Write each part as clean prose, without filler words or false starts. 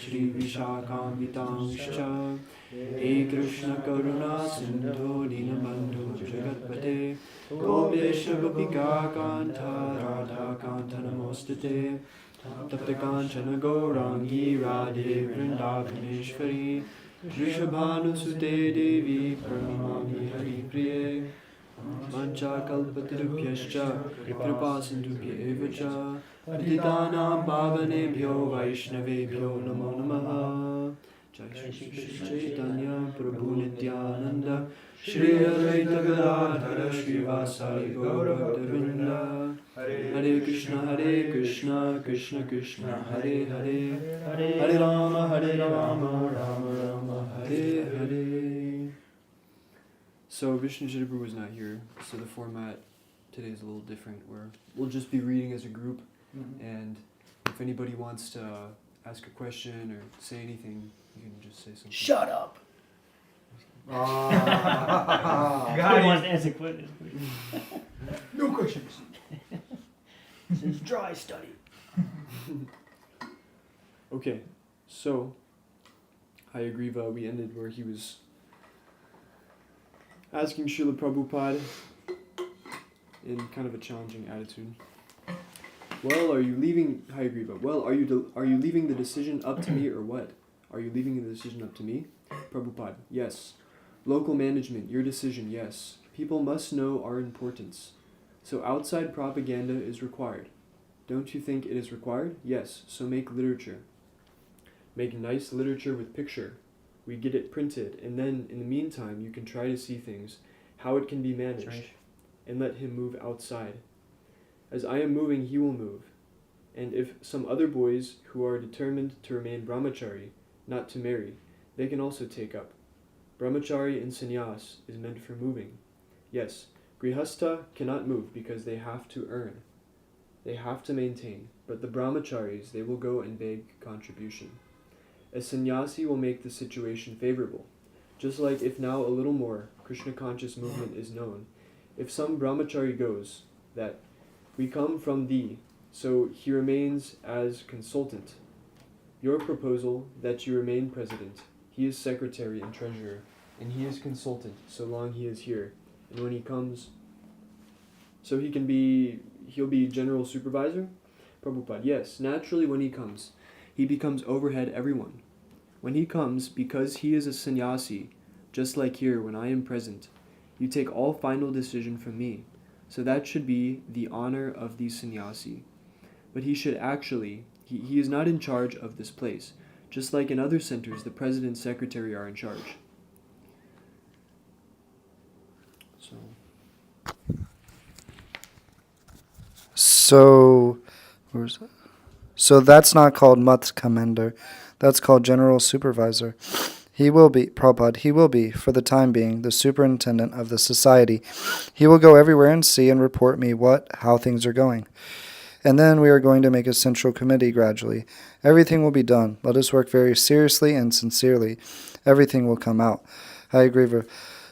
Shri Vishakhamitangscha He Krishna Karuna Sindhu Dinabandhu Jagatpate Gopesha Gopika Kanta Radha Kanta Namostate Tapta Kanchana Gaurangi Radhe Vrindavaneshwari Vrishabhanusute Devi Pranamami Hari Priye Mancha Kalpatarubhyascha Kripa Sindhubhya Evacha Patitanam Pavanebhyo Vaishnavebhyo Namo Namaha Jai Shri Krishna Chaitanya Prabhu Nityananda Shri Advaita Gadadhara Srivasari Gaura Bhaktavinda Hare Krishna Krishna Krishna Hare Hare Hare Rama Rama Rama Hare Hare. So Vishnu Chitapur was not here, so the format today is a little different, where we'll just be reading as a group, and if anybody wants to ask a question or say anything, you can just say something. Shut up! God wants to answer questions. No questions. This is dry study. Okay, so Hayagriva, we ended where he was asking Srila Prabhupada in kind of a challenging attitude. Well, are you leaving Hayagriva? Well, are you leaving the decision up to me or what? Are you leaving the decision up to me? Prabhupada, yes. Local management, your decision, yes. People must know our importance. So outside propaganda is required. Don't you think it is required? Yes, so make literature. Make nice literature with picture. We get it printed, and then, in the meantime, you can try to see things, how it can be managed, and let him move outside. As I am moving, he will move. And if some other boys who are determined to remain brahmachari, not to marry, they can also take up. Brahmachari and sannyas is meant for moving. Yes, grihastha cannot move because they have to earn. They have to maintain, but the brahmacharis, they will go and beg contribution. A sannyasi will make the situation favorable. Just like if now a little more Krishna conscious movement is known, if some brahmachari goes, that we come from thee, so he remains as consultant. Your proposal that you remain president, he is secretary and treasurer, and he is consultant so long he is here, and when he comes, so he'll be general supervisor? Prabhupada, yes, naturally when he comes, he becomes overhead everyone. When he comes, because he is a sannyasi, just like here when I am present, you take all final decision from me. So that should be the honor of the sannyasi. But he should actually, he is not in charge of this place. Just like in other centers, the president and secretary are in charge. So, where's that? So that's not called Mat Commander. That's called General Supervisor. He will be, Prabhupada, he will be, for the time being, the superintendent of the society. He will go everywhere and see and report me how things are going. And then we are going to make a central committee gradually. Everything will be done. Let us work very seriously and sincerely. Everything will come out. I agree.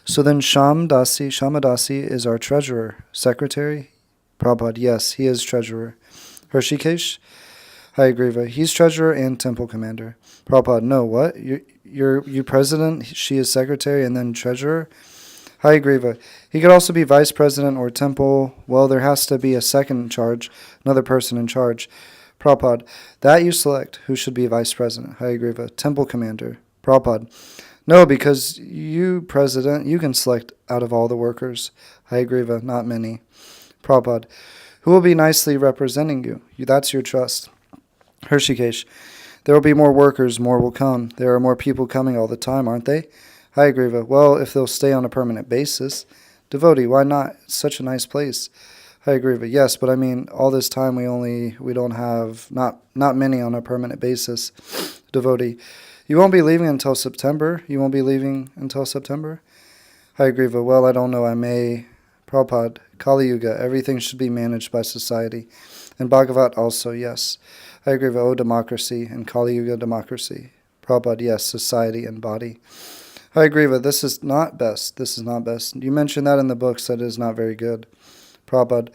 So then Shamadasi is our treasurer, secretary? Prabhupada, yes, he is treasurer. Hrishikesh? Hayagriva, he's treasurer and temple commander. Prabhupada, no, what? You president, she is secretary, and then treasurer? Hayagriva, he could also be vice president or temple. Well, there has to be a second in charge, another person in charge. Prabhupada, that you select. Who should be vice president? Hayagriva, temple commander. Prabhupada, no, because you, president, you can select out of all the workers. Hayagriva, not many. Prabhupada, who will be nicely representing you? That's your trust. Hrishikesh, there will be more workers, more will come. There are more people coming all the time, aren't they? Hayagriva, well, if they'll stay on a permanent basis. Devotee, why not? It's such a nice place. Hayagriva, yes, but I mean, all this time we don't have, not many on a permanent basis. Devotee, you won't be leaving until September? You won't be leaving until September? Hayagriva, well, I don't know, I may. Prabhupada, Kali Yuga, everything should be managed by society. And Bhagavat also, yes. Hayagriva, oh, democracy, and Kali Yuga democracy. Prabhupada, yes, society and body. Hayagriva, this is not best. This is not best. You mentioned that in the books, that is not very good. Prabhupada,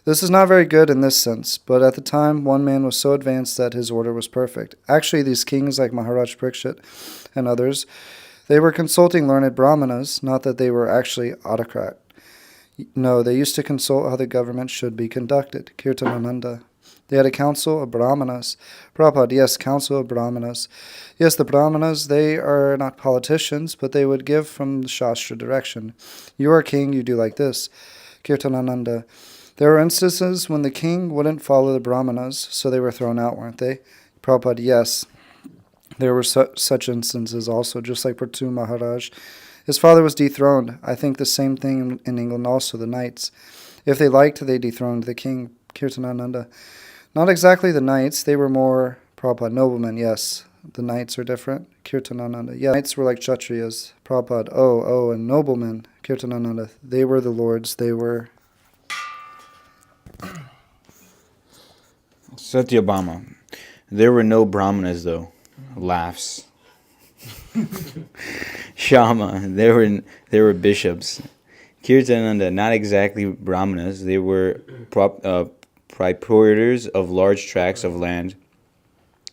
This is not very good in this sense, but at the time, one man was so advanced that his order was perfect. Actually, these kings like Maharaj Parikshit and others, they were consulting learned brahmanas, not that they were actually autocrat. No, they used to consult how the government should be conducted. Kirtanananda. They had a council of brahmanas. Prabhupada, yes, council of brahmanas. Yes, the brahmanas, they are not politicians, but they would give from the Shastra direction. You are king, you do like this. Kirtanananda. There were instances when the king wouldn't follow the brahmanas, so they were thrown out, weren't they? Prabhupada, yes. There were such instances also, just like Prathu Maharaj. His father was dethroned. I think the same thing in England also, the knights. If they liked, they dethroned the king, Kirtanananda. Not exactly the knights, they were more, Prabhupada, noblemen, yes. The knights are different, Kirtanananda. Yeah, knights were like Kshatriyas, Prabhupada, and noblemen, Kirtanananda. They were the lords, they were... Satyabhama. There were no brahmanas though. Laughs. Shama. There were bishops. Kirtananda. Not exactly brahmanas. They were proprietors of large tracts of land,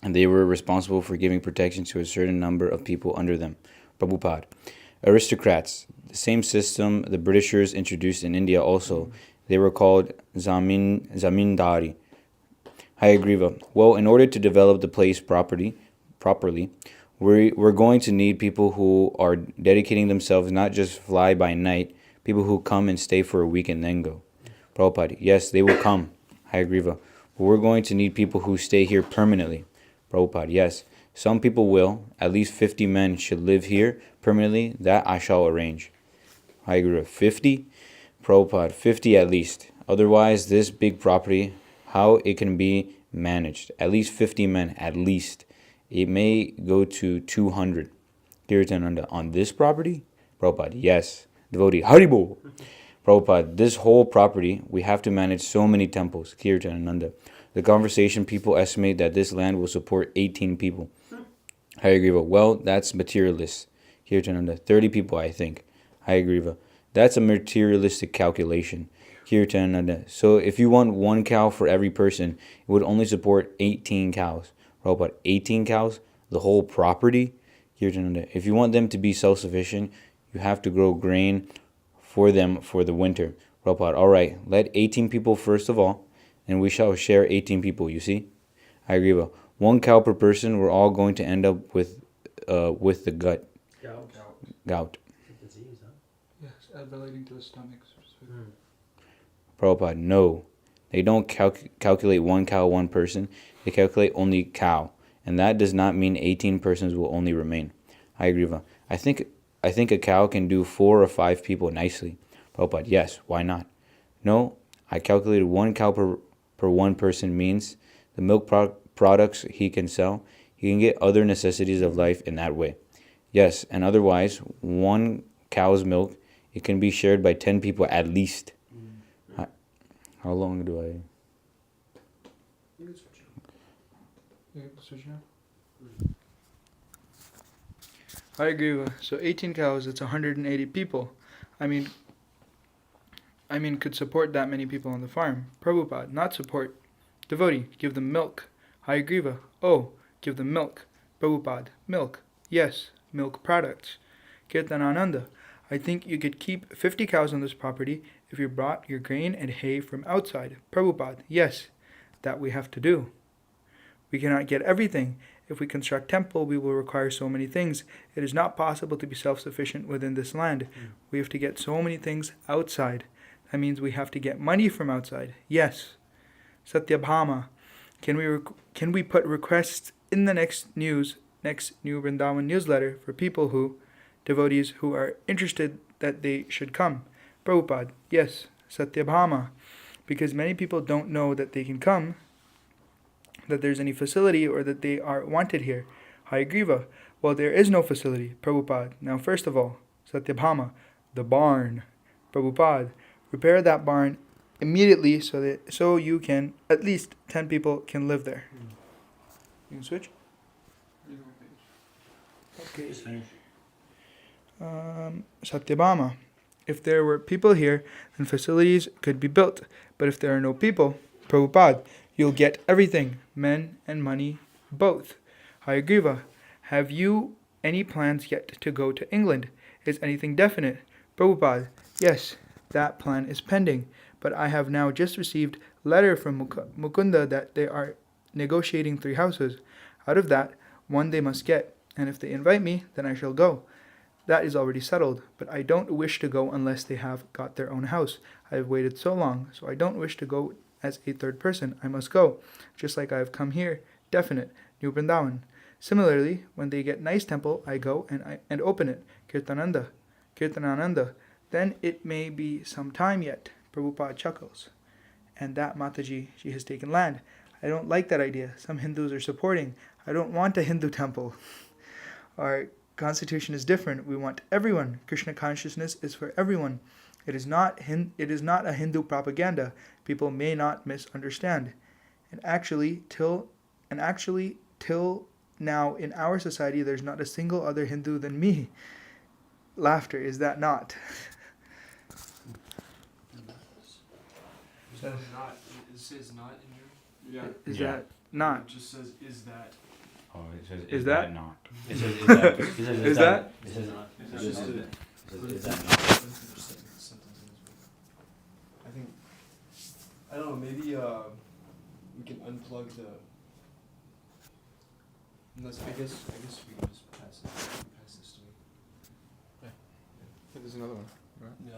and they were responsible for giving protection to a certain number of people under them. Prabhupada. Aristocrats. The same system the Britishers introduced in India also. They were called zamindari. Hayagriva. Well, in order to develop the place properly, we're going to need people who are dedicating themselves, not just fly by night, people who come and stay for a week and then go. Prabhupada. Yes, they will come. Hayagriva. But we're going to need people who stay here permanently. Prabhupada. Yes, some people will. At least 50 men should live here permanently. That I shall arrange. Hayagriva. 50? Prabhupada. 50 at least. Otherwise, this big property, how it can be managed. At least 50 men, at least. It may go to 200. Kirtananda. On this property? Prabhupada. Yes. Devotee. Haribo. Prabhupada. This whole property, we have to manage so many temples. Kirtananda. The conversation people estimate that this land will support 18 people. Hayagriva. Well, that's materialist. Kirtananda. 30 people, I think. Hayagriva. That's a materialistic calculation. Kirtananda. So if you want 1 cow for every person, it would only support 18 cows. Prabhupada. 18 cows? The whole property? Kirtananda. If you want them to be self-sufficient, you have to grow grain for them for the winter. Prabhupada. All right, let 18 people first of all, and we shall share 18 people, you see? Hayagriva. 1 cow per person, we're all going to end up with the gut. Gout. Yes, relating to the stomach. Prabhupada. No. They don't calculate 1 cow, 1 person. They calculate only cow. And that does not mean 18 persons will only remain. Hayagriva. I think a cow can do 4 or 5 people nicely. Prabhupada. Yes, why not? No, I calculated 1 cow per 1 person means the milk products he can sell. He can get other necessities of life in that way. Yes, and otherwise, 1 cow's milk, it can be shared by 10 people at least. How long do I... I agree with. So 18 cows, it's 180 people. I mean, could support that many people on the farm. Prabhupada, not support. Devotee, give them milk. Hayagriva. Oh, give them milk. Prabhupada, milk. Yes, milk products. Kirtanananda. I think you could keep 50 cows on this property if you brought your grain and hay from outside. Prabhupada. Yes, that we have to do. We cannot get everything. If we construct temple, we will require so many things. It is not possible to be self-sufficient within this land. We have to get so many things outside. That means we have to get money from outside. Yes. Satyabhama. Can we put requests in the next new Vrindavan newsletter for people devotees who are interested that they should come? Prabhupada. Yes. Satyabhama. Because many people don't know that they can come, that there's any facility, or that they are wanted here. Hayagriva. Well, there is no facility. Prabhupada. Now, first of all, Satyabhama, the barn. Prabhupada. Repair that barn immediately so you can, at least 10 people can live there. You can switch? Okay. Satyabhama. If there were people here, then facilities could be built. But if there are no people, Prabhupada, you'll get everything, men and money, both. Hayagriva, have you any plans yet to go to England? Is anything definite? Prabhupada, yes, that plan is pending, but I have now just received letter from Mukunda that they are negotiating 3 houses. Out of that, one they must get, and if they invite me, then I shall go. That is already settled, but I don't wish to go unless they have got their own house. I have waited so long, so I don't wish to go as a third person. I must go, just like I have come here, definite, New Vrindavan. Similarly, when they get nice temple, I go and open it, Kirtanananda. Then it may be some time yet. Prabhupada chuckles. And that, Mataji, she has taken land. I don't like that idea. Some Hindus are supporting. I don't want a Hindu temple. Our constitution is different. We want everyone. Krishna consciousness is for everyone. It is not a Hindu propaganda. People may not misunderstand. And actually, till now in our society, there's not a single other Hindu than me. Laughter, is that not? It says not in your. Yeah. Is Yeah. that not? It just says is that. Oh, it says, Is that? not? It says, is that? It says, Is that? It says, It's it just says, a- it says, is that not? I think. I don't know. Maybe we can unplug the. Unless I guess we can just pass this to me. There's another one. Yeah,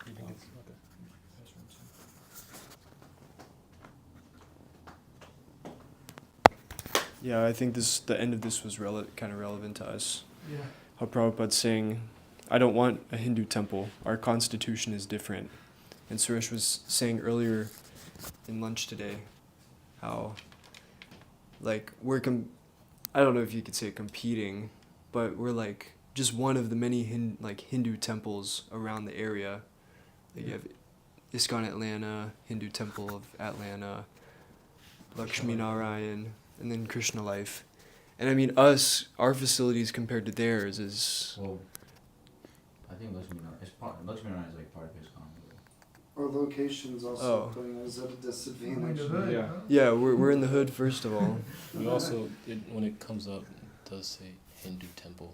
you think it's okay. Pass one too. Yeah, I think the end of this was kind of relevant to us. Yeah. How Prabhupada's saying, I don't want a Hindu temple. Our constitution is different. And Suresh was saying earlier in lunch today how, like, I don't know if you could say competing, but we're like just one of the many Hindu temples around the area. Like you have ISKCON Atlanta, Hindu Temple of Atlanta, Lakshmi Narayan, and then Krishna Life. And I mean, our facilities compared to theirs is. Well, I think Lakshmi Narayan is like part of his combo. Our location's also Oh. putting us at a disadvantage. Yeah. Yeah, we're in the hood first of all. We also, when it comes up, it does say Hindu temple,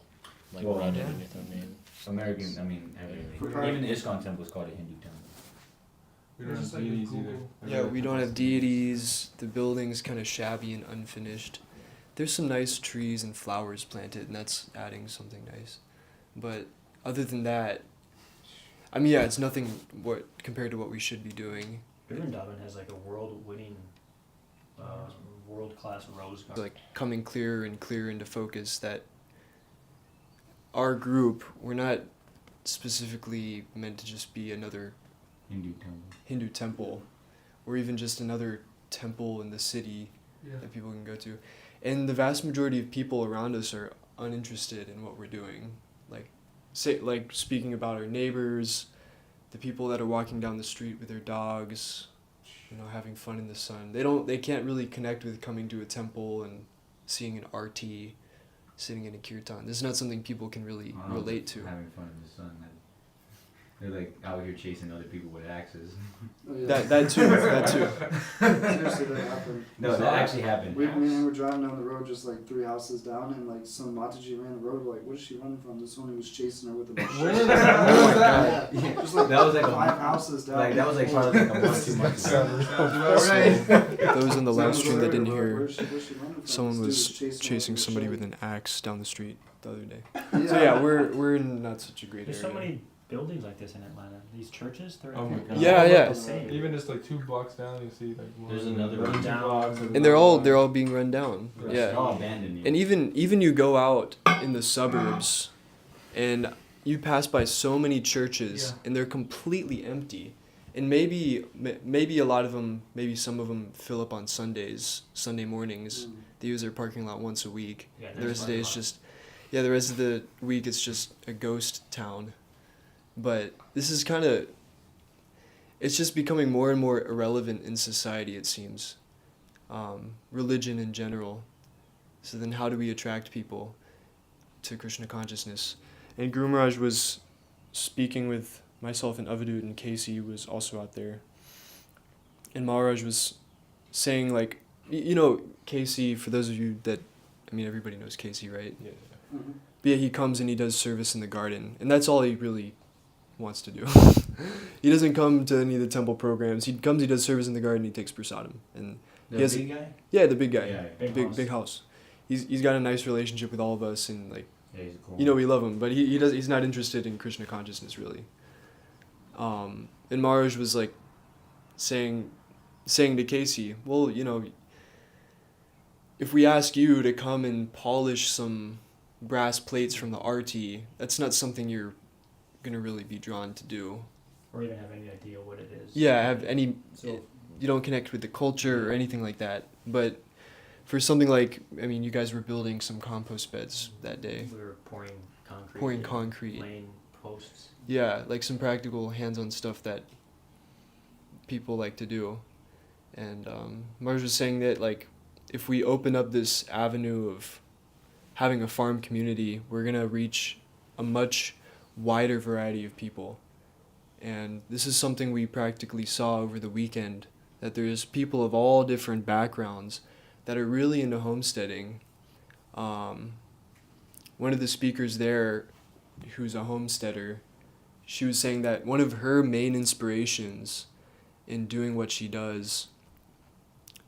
like Well, right yeah. underneath our name. American, I mean, everything. Right. Even the ISKCON temple is called a Hindu temple. We don't have deities either. Yeah, we don't have deities. The building's kind of shabby and unfinished. There's some nice trees and flowers planted, and that's adding something nice. But other than that, I mean, yeah, it's nothing compared to what we should be doing. Vrindavan has like a world-winning, world-class rose garden. Like coming clearer and clearer into focus that our group, we're not specifically meant to just be another Hindu temple, or even just another temple in the city that people can go to. And the vast majority of people around us are uninterested in what we're doing. Like speaking about our neighbors, the people that are walking down the street with their dogs, having fun in the sun. They can't really connect with coming to a temple and seeing an arti, sitting in a kirtan. This is not something people can really relate to. Having fun in the sun. They're like out here chasing other people with axes. Oh, yeah. That too. Seriously, that happened. No, that actually happened. We were driving down the road just like 3 houses down, and like some Mataji ran the road. We're like, what is she running from? This one who was chasing her with a machine. Where was that? Yeah, just like That was like 5 houses down. that was like probably like a month, 2 months ago. Those in the live stream that didn't We're like, hear, where's she running from? someone This dude was her chasing with a somebody with machete. an axe down the street the other day. Yeah. So yeah, we're in not such a great There's area. so many buildings like this in Atlanta. These churches, they're Oh my God. Yeah, all yeah. the same. Even just like 2 blocks down, you see like one. There's another another one 2 down. blocks, And they're all being run down. They're Yeah. all abandoned. And even you go out in the suburbs and you pass by so many churches and they're completely empty. And maybe a lot of them, maybe some of them fill up on Sunday mornings. They use their parking lot once a week. Yeah, The rest of the day it's the rest of the week it's just a ghost town. But this is it's just becoming more and more irrelevant in society, it seems. Religion in general. So then how do we attract people to Krishna consciousness? And Guru Maharaj was speaking with myself and Avadut, and Casey was also out there. and Maharaj was saying, like, you know, Casey, for those of you that, I mean, everybody knows Casey, right? Yeah. Mm-hmm. But yeah, he comes and he does service in the garden, and that's all he really wants to do. He doesn't come to any of the temple programs. He comes, he does service in the garden, he takes prasadam. And The he has, big guy? yeah, the big guy. Yeah, Big house. He's got a nice relationship with all of us, and like, Yeah, he's cool. you know, we love him, but he's not interested in Krishna consciousness really. And Maharaj was like saying to Casey, well, you know, if we ask you to come and polish some brass plates from the RT, that's not something you're gonna really be drawn to do. Or even have any idea what it is. Yeah, have any, So, you don't connect with the culture or anything like that. But for something like, I mean, you guys were building some compost beds that day. we were pouring concrete. Pouring and concrete. Laying posts. Yeah, like some practical hands-on stuff that people like to do. And Marge was saying that, like, if we open up this avenue of having a farm community, we're going to reach a much wider variety of people. And this is something we practically saw over the weekend, that there's people of all different backgrounds that are really into homesteading. One of the speakers there, who's a homesteader, she was saying that one of her main inspirations in doing what she does,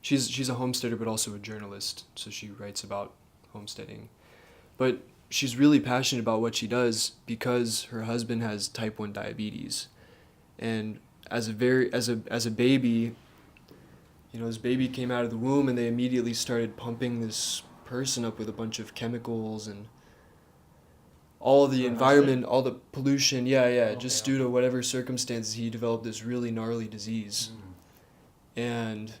she's a homesteader but also a journalist, so she writes about homesteading. But she's really passionate about what she does because her husband has type 1 diabetes. And as a baby, you know, this baby came out of the womb and they immediately started pumping this person up with a bunch of chemicals and all the environment, all the pollution, just due to whatever circumstances, he developed this really gnarly disease. And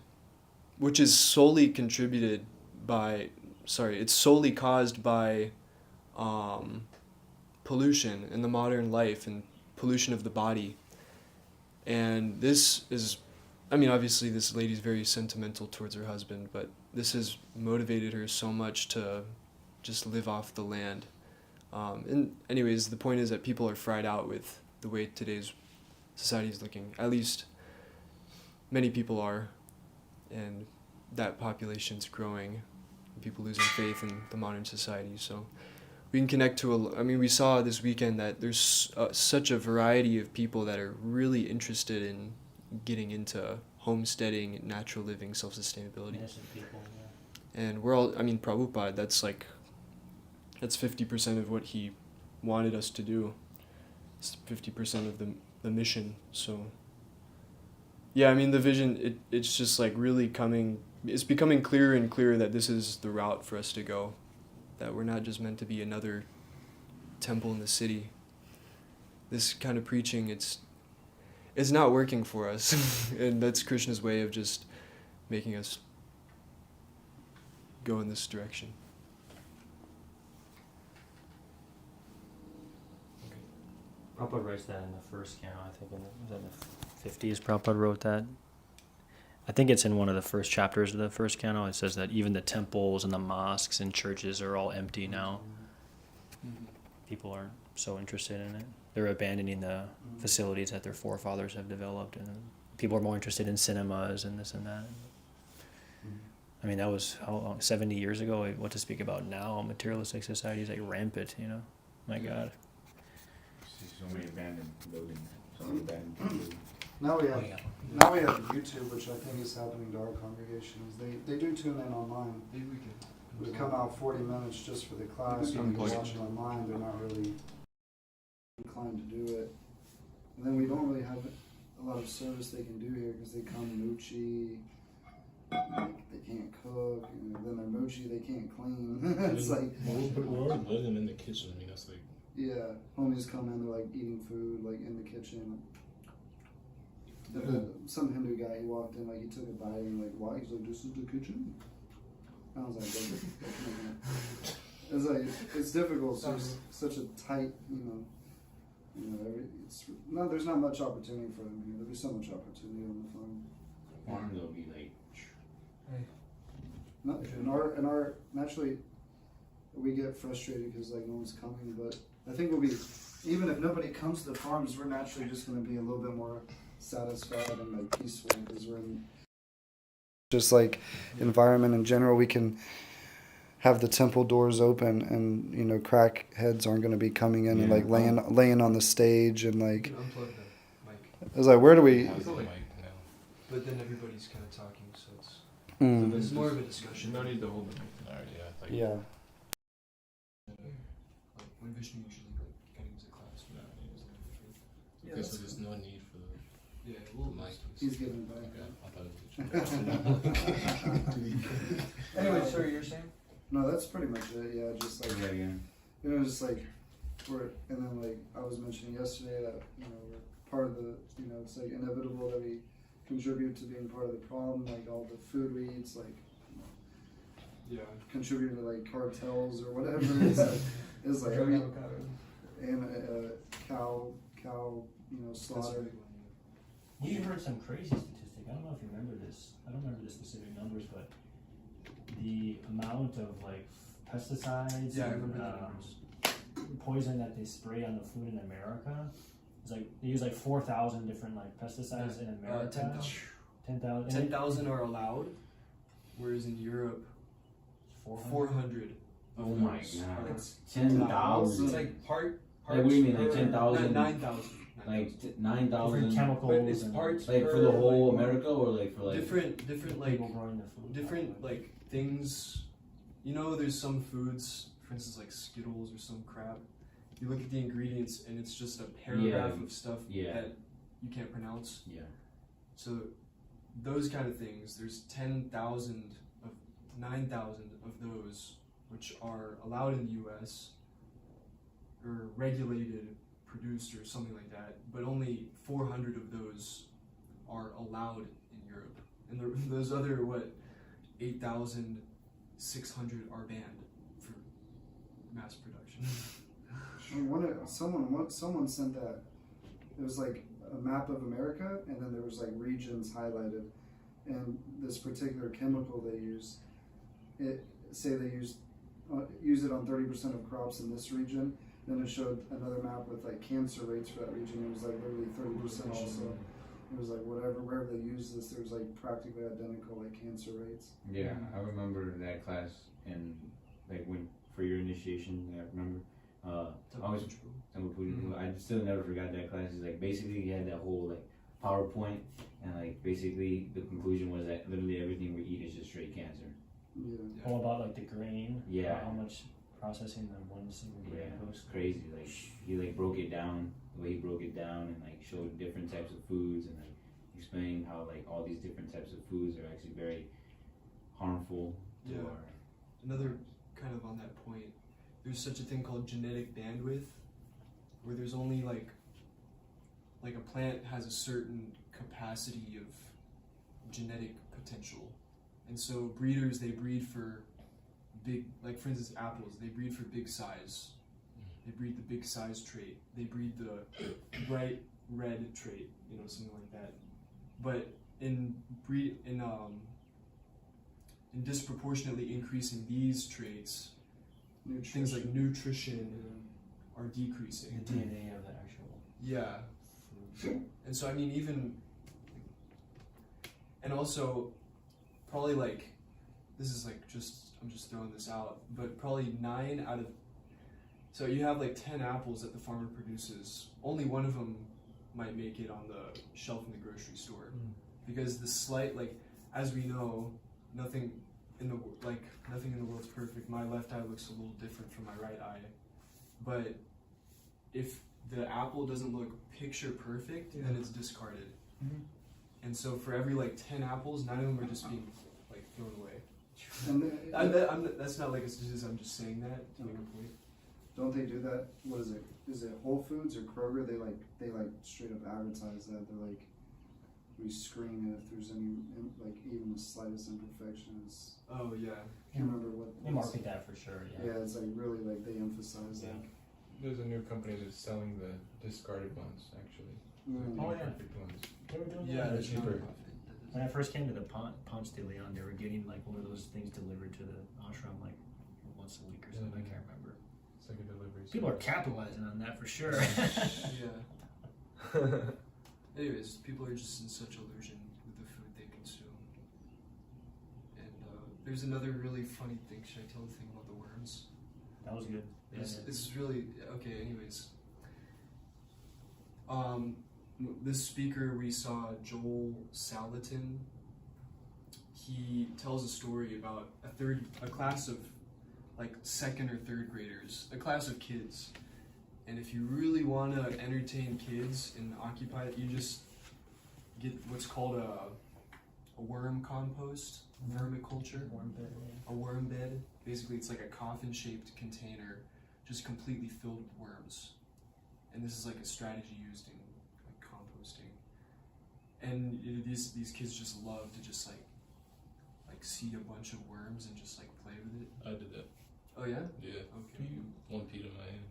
which is solely contributed by, it's solely caused by pollution in the modern life and pollution of the body. And this is, I mean, obviously this lady's very sentimental towards her husband, but this has motivated her so much to just live off the land. And anyways, the point is that people are fried out with the way today's society is looking. At least many people are, and that population's growing. People losing faith in the modern society. So we can connect to we saw this weekend that there's such a variety of people that are really interested in getting into homesteading, natural living, self-sustainability. Innocent people, yeah. And we're all, Prabhupada, that's 50% of what he wanted us to do. It's 50% of the mission. So yeah, the vision, it's just like really it's becoming clearer and clearer that this is the route for us to go. That we're not just meant to be another temple in the city. This kind of preaching, it's not working for us. And that's Krishna's way of just making us go in this direction. Prabhupada writes that in the first canto, I think, was that in the 50s Prabhupada wrote that? I think it's in one of the first chapters of the first canto. It says that even the temples and the mosques and churches are all empty now. Mm-hmm. People aren't so interested in it. They're abandoning the facilities that their forefathers have developed, and people are more interested in cinemas and this and that. That was how long? 70 years ago. What to speak about now? Materialistic society is like rampant, My God. So many abandoned buildings. So many abandoned buildings. Now we have YouTube, which I think is happening to our congregations. They do tune in online. Maybe we can. We come out 40 minutes just for the class, and we watch it online. They're not really inclined to do it. And then we don't really have a lot of service they can do here because they come moochie. They can't cook, and then they're moochie. They can't clean. It's like we're already letting them in the kitchen. That's like. Yeah, homies come in. They're like eating food, like in the kitchen. Some Hindu guy, he walked in, like he took a bite and like, why? He's like, this is the kitchen. I was like, it's like it's difficult. It's such a tight, there's not much opportunity for them here. There's so much opportunity on the farm. Farm they'll be like. Naturally, we get frustrated because like no one's coming. But I think even if nobody comes to the farms, we're naturally just going to be a little bit more satisfied and like peaceful because we're in just like environment in general. We can have the temple doors open, and you know, crackheads aren't going to be coming in and Yeah. like laying on the stage and You like. can unplug the mic, I was like, where do we? How's the mic now? but then everybody's kind of talking, so it's Mm. this is more of a discussion. No need to hold the mic. Alright, yeah. Like, Yeah. Like when Vishnu usually like kind of gives a class. no, it is not different. Yeah, Okay, that's so there's no need for the Yeah, well, mic. He's giving back. Okay, I thought it was Anyway, sorry, you're saying? No, that's pretty much it. Yeah, just like Yeah. you know, just like and then like I was mentioning yesterday that you know we're part of the it's like inevitable that we contribute to being part of the problem. Like all the food we eat, like yeah. contributing to like cartels or whatever. It's like Drug every avocado. and cow slaughter. We heard some crazy statistic. I don't know if you remember this. I don't remember the specific numbers, but the amount of like pesticides Yeah, I and remember the numbers. poison that they spray on the food in America is like they use like 4,000 different like pesticides in America. 10,000. 10,000 are allowed, whereas in Europe, 400. Oh my those God. are- It's So 10,000. it's like part. Like, what do you mean, like per- 10,000? 9,000. Like Different 9,000. chemicals. But it's and parts Like per, for the whole like, America or like for like. different like people growing the food. different like things. You know, there's some foods, for instance, like Skittles or some crap. You look at the ingredients and it's just a paragraph Yeah. of stuff Yeah. that you can't pronounce. Yeah. So those kind of things, there's 10,000 of 9,000 of those which are allowed in the U.S. or regulated, produced or something like that, but only 400 of those are allowed in Europe, and those other 8,600 are banned for mass production. Someone sent that. It was like a map of America, and then there was like regions highlighted, and this particular chemical they use, they use it on 30% of crops in this region. Then it showed another map with like cancer rates for that region. It was like literally 30% also. It was like wherever they used this, there was like practically identical like cancer rates. Yeah, I remember that class in like when for your initiation. I remember. I was I still never forgot that class. It's like basically you had that whole like PowerPoint, and like basically the conclusion was that literally everything we eat is just straight cancer. Yeah. All about like the grain. Yeah. How much processing in one single grain Yeah, it goes. was crazy. Like he like broke it down the way he broke it down, and like showed different types of foods, and like explained how like all these different types of foods are actually very harmful to Yeah. our. Another kind of on that point, there's such a thing called genetic bandwidth, where there's only like a plant has a certain capacity of genetic potential, and so breeders, they breed for big, like for instance apples, they breed for big size. They breed the big size trait. They breed the bright red trait, something like that. But in disproportionately increasing these traits, things like nutrition are decreasing. The DNA of the actual Yeah. food. And so I mean and also probably like, this is like I'm just throwing this out, but probably 9 out of, so you have like 10 apples that the farmer produces, only one of them might make it on the shelf in the grocery store, because the slight, like, as we know, nothing in the world's perfect. My left eye looks a little different from my right eye, but if the apple doesn't look picture perfect, then it's discarded. Mhm. And so for every like 10 apples, 9 of them are just being like thrown away. And That's not like a statistic, I'm just saying that to make a point. don't they do that? What is it? Is it Whole Foods or Kroger? They like straight up advertise that. They're like, we screen it if there's any like even the slightest imperfections. Oh yeah. I can't remember what. They market that for sure. Yeah. Yeah, it's like really like they emphasize Yeah. that. There's a new company that's selling the discarded ones actually. Mm. Oh, yeah. Perfect ones. They were doing Yeah, that. there's cheaper. When I first came to the Ponce de Leon, they were getting like one of those things delivered to the ashram like once a week or something. I can't remember. It's like a delivery. People are service. capitalizing on that for sure. Yeah. Anyways, people are just in such illusion with the food they consume. there's another really funny thing. Should I tell the thing about the worms? That was good. This is really okay. Anyways, this speaker we saw, Joel Salatin. He tells a story about a class of like second or third graders, a class of kids. And if you really want to entertain kids and occupy it, you just get what's called a worm compost, vermiculture, a worm bed. Basically, it's like a coffin-shaped container, just completely filled with worms. And this is like a strategy used in like composting. And these kids just love to just like seed a bunch of worms and just like play with it. I did that. Oh yeah? Yeah. Okay. One peed in my hand.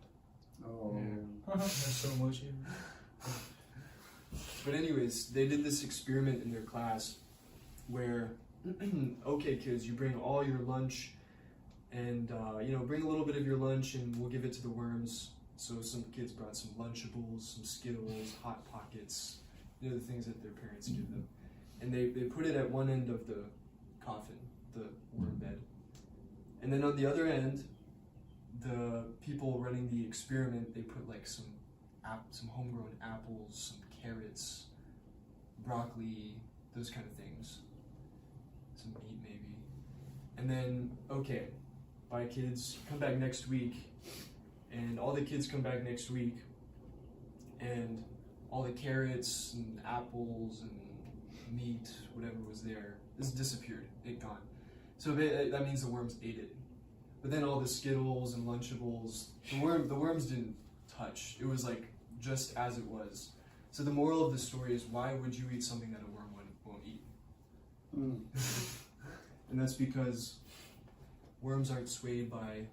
Oh. That's so emotional. But anyways, they did this experiment in their class where, okay kids, you bring all your lunch and bring a little bit of your lunch and we'll give it to the worms. So some kids brought some Lunchables, some Skittles, Hot Pockets, the things that their parents give them. And they put it at one end of the coffin, the worm bed. And then on the other end, the people running the experiment, they put like some homegrown apples, some carrots, broccoli, those kind of things. Some meat maybe. And then, okay, bye kids, come back next week. And all the kids come back next week. And all the carrots and apples and meat, whatever was there, this disappeared, it gone. So that means the worms ate it. But then all the Skittles and Lunchables, the worms didn't touch. It was like just as it was. So the moral of the story is, why would you eat something that a worm won't eat? And that's because worms aren't swayed by,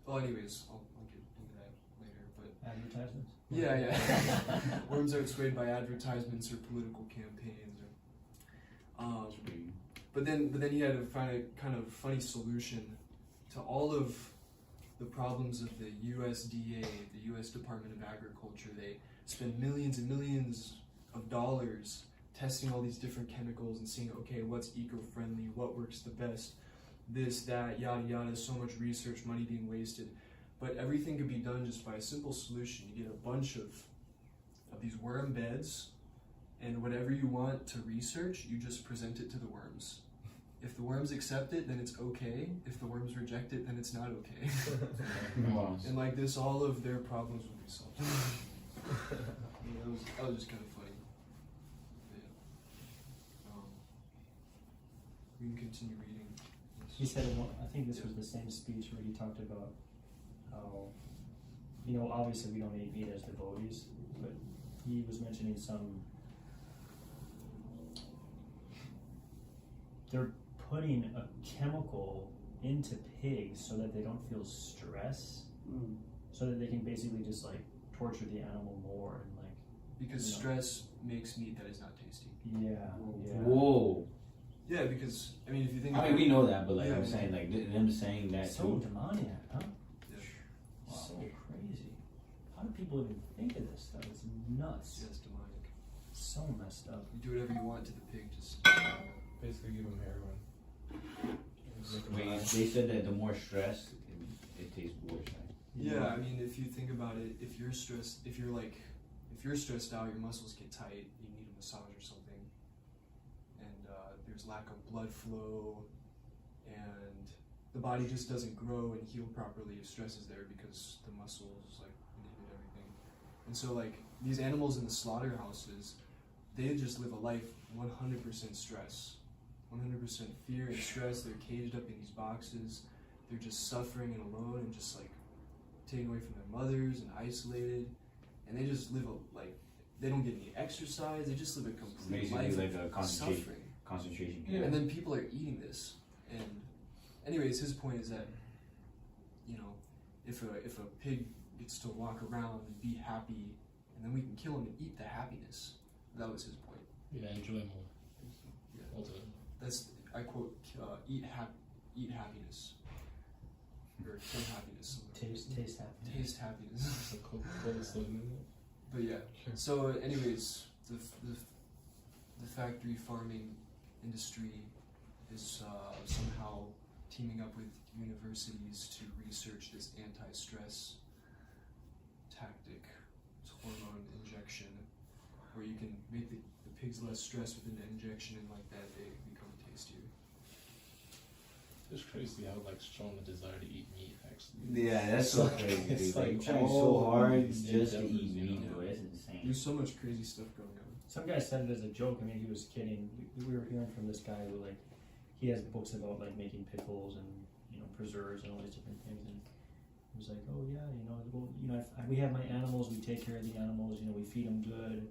well anyways, I'll get into that later, but Advertisements? yeah. Worms aren't swayed by advertisements or political campaigns. But then he had to find a kind of funny solution to all of the problems of the USDA, the U.S. Department of Agriculture. They spend millions and millions of dollars testing all these different chemicals and seeing, okay, what's eco-friendly, what works the best, this, that, yada yada, so much research, money being wasted. But everything could be done just by a simple solution. You get a bunch of these worm beds, and whatever you want to research, you just present it to the worms. If the worms accept it, then it's okay. If the worms reject it, then it's not okay. And like this, all of their problems will be solved. That was just kind of funny. Yeah. We can continue reading. He said, I think this was the same speech where he talked about how, obviously we don't eat meat as devotees, but he was mentioning they're putting a chemical into pigs so that they don't feel stress, so that they can basically just like torture the animal more and like. Because stress makes meat that is not tasty. Yeah. Whoa. Yeah, because I mean, if you think. I mean, we know that, but like I'm saying, like them saying that so too. demoniac, huh? Yeah. Wow. So crazy. How do people even think of this stuff? It's nuts. Yeah, it's demonic. So messed up. You do whatever you want to the pig, just. Basically, give them heroin. Wait, they said that the more stress, it tastes worse. Right? Yeah, I mean, if you think about it, if you're stressed out, your muscles get tight. You need a massage or something, and there's lack of blood flow, and the body just doesn't grow and heal properly if stress is there because the muscles like inhibit everything. And so like these animals in the slaughterhouses, they just live a life 100% stress. 100% fear and stress. They're caged up in these boxes. They're just suffering and alone and just like taken away from their mothers and isolated. And they just live they don't get any exercise. They just live a complete Basically life like a of concentration. suffering. Concentration. Yeah. And then people are eating this. And anyways, his point is that, if a pig gets to walk around and be happy, and then we can kill him and eat the happiness. That was his point. Yeah, enjoy more. Yeah. Ultimately. That's, I quote, eat happiness. Or kill happiness. Taste happiness. Taste happiness. It's a Coca-Cola slogan, isn't it? But yeah. So anyways, the factory farming industry is somehow teaming up with universities to research this anti-stress tactic. It's hormone injection, where you can make the pigs less stressed with an injection, and like that they become tastier. It's crazy how like strong the desire to eat meat actually. Yeah, that's so crazy, dude. It's Like, like trying so all hard these just to endeavors, eat you meat, know? bro. It's insane. There's so much crazy stuff going on. Some guy said it as a joke. I mean, he was kidding. We were hearing from this guy who, like, he has books about, like, making pickles and, you know, preserves and all these different things. And he was like, oh, yeah, well, we have my animals. We take care of the animals. We feed them good.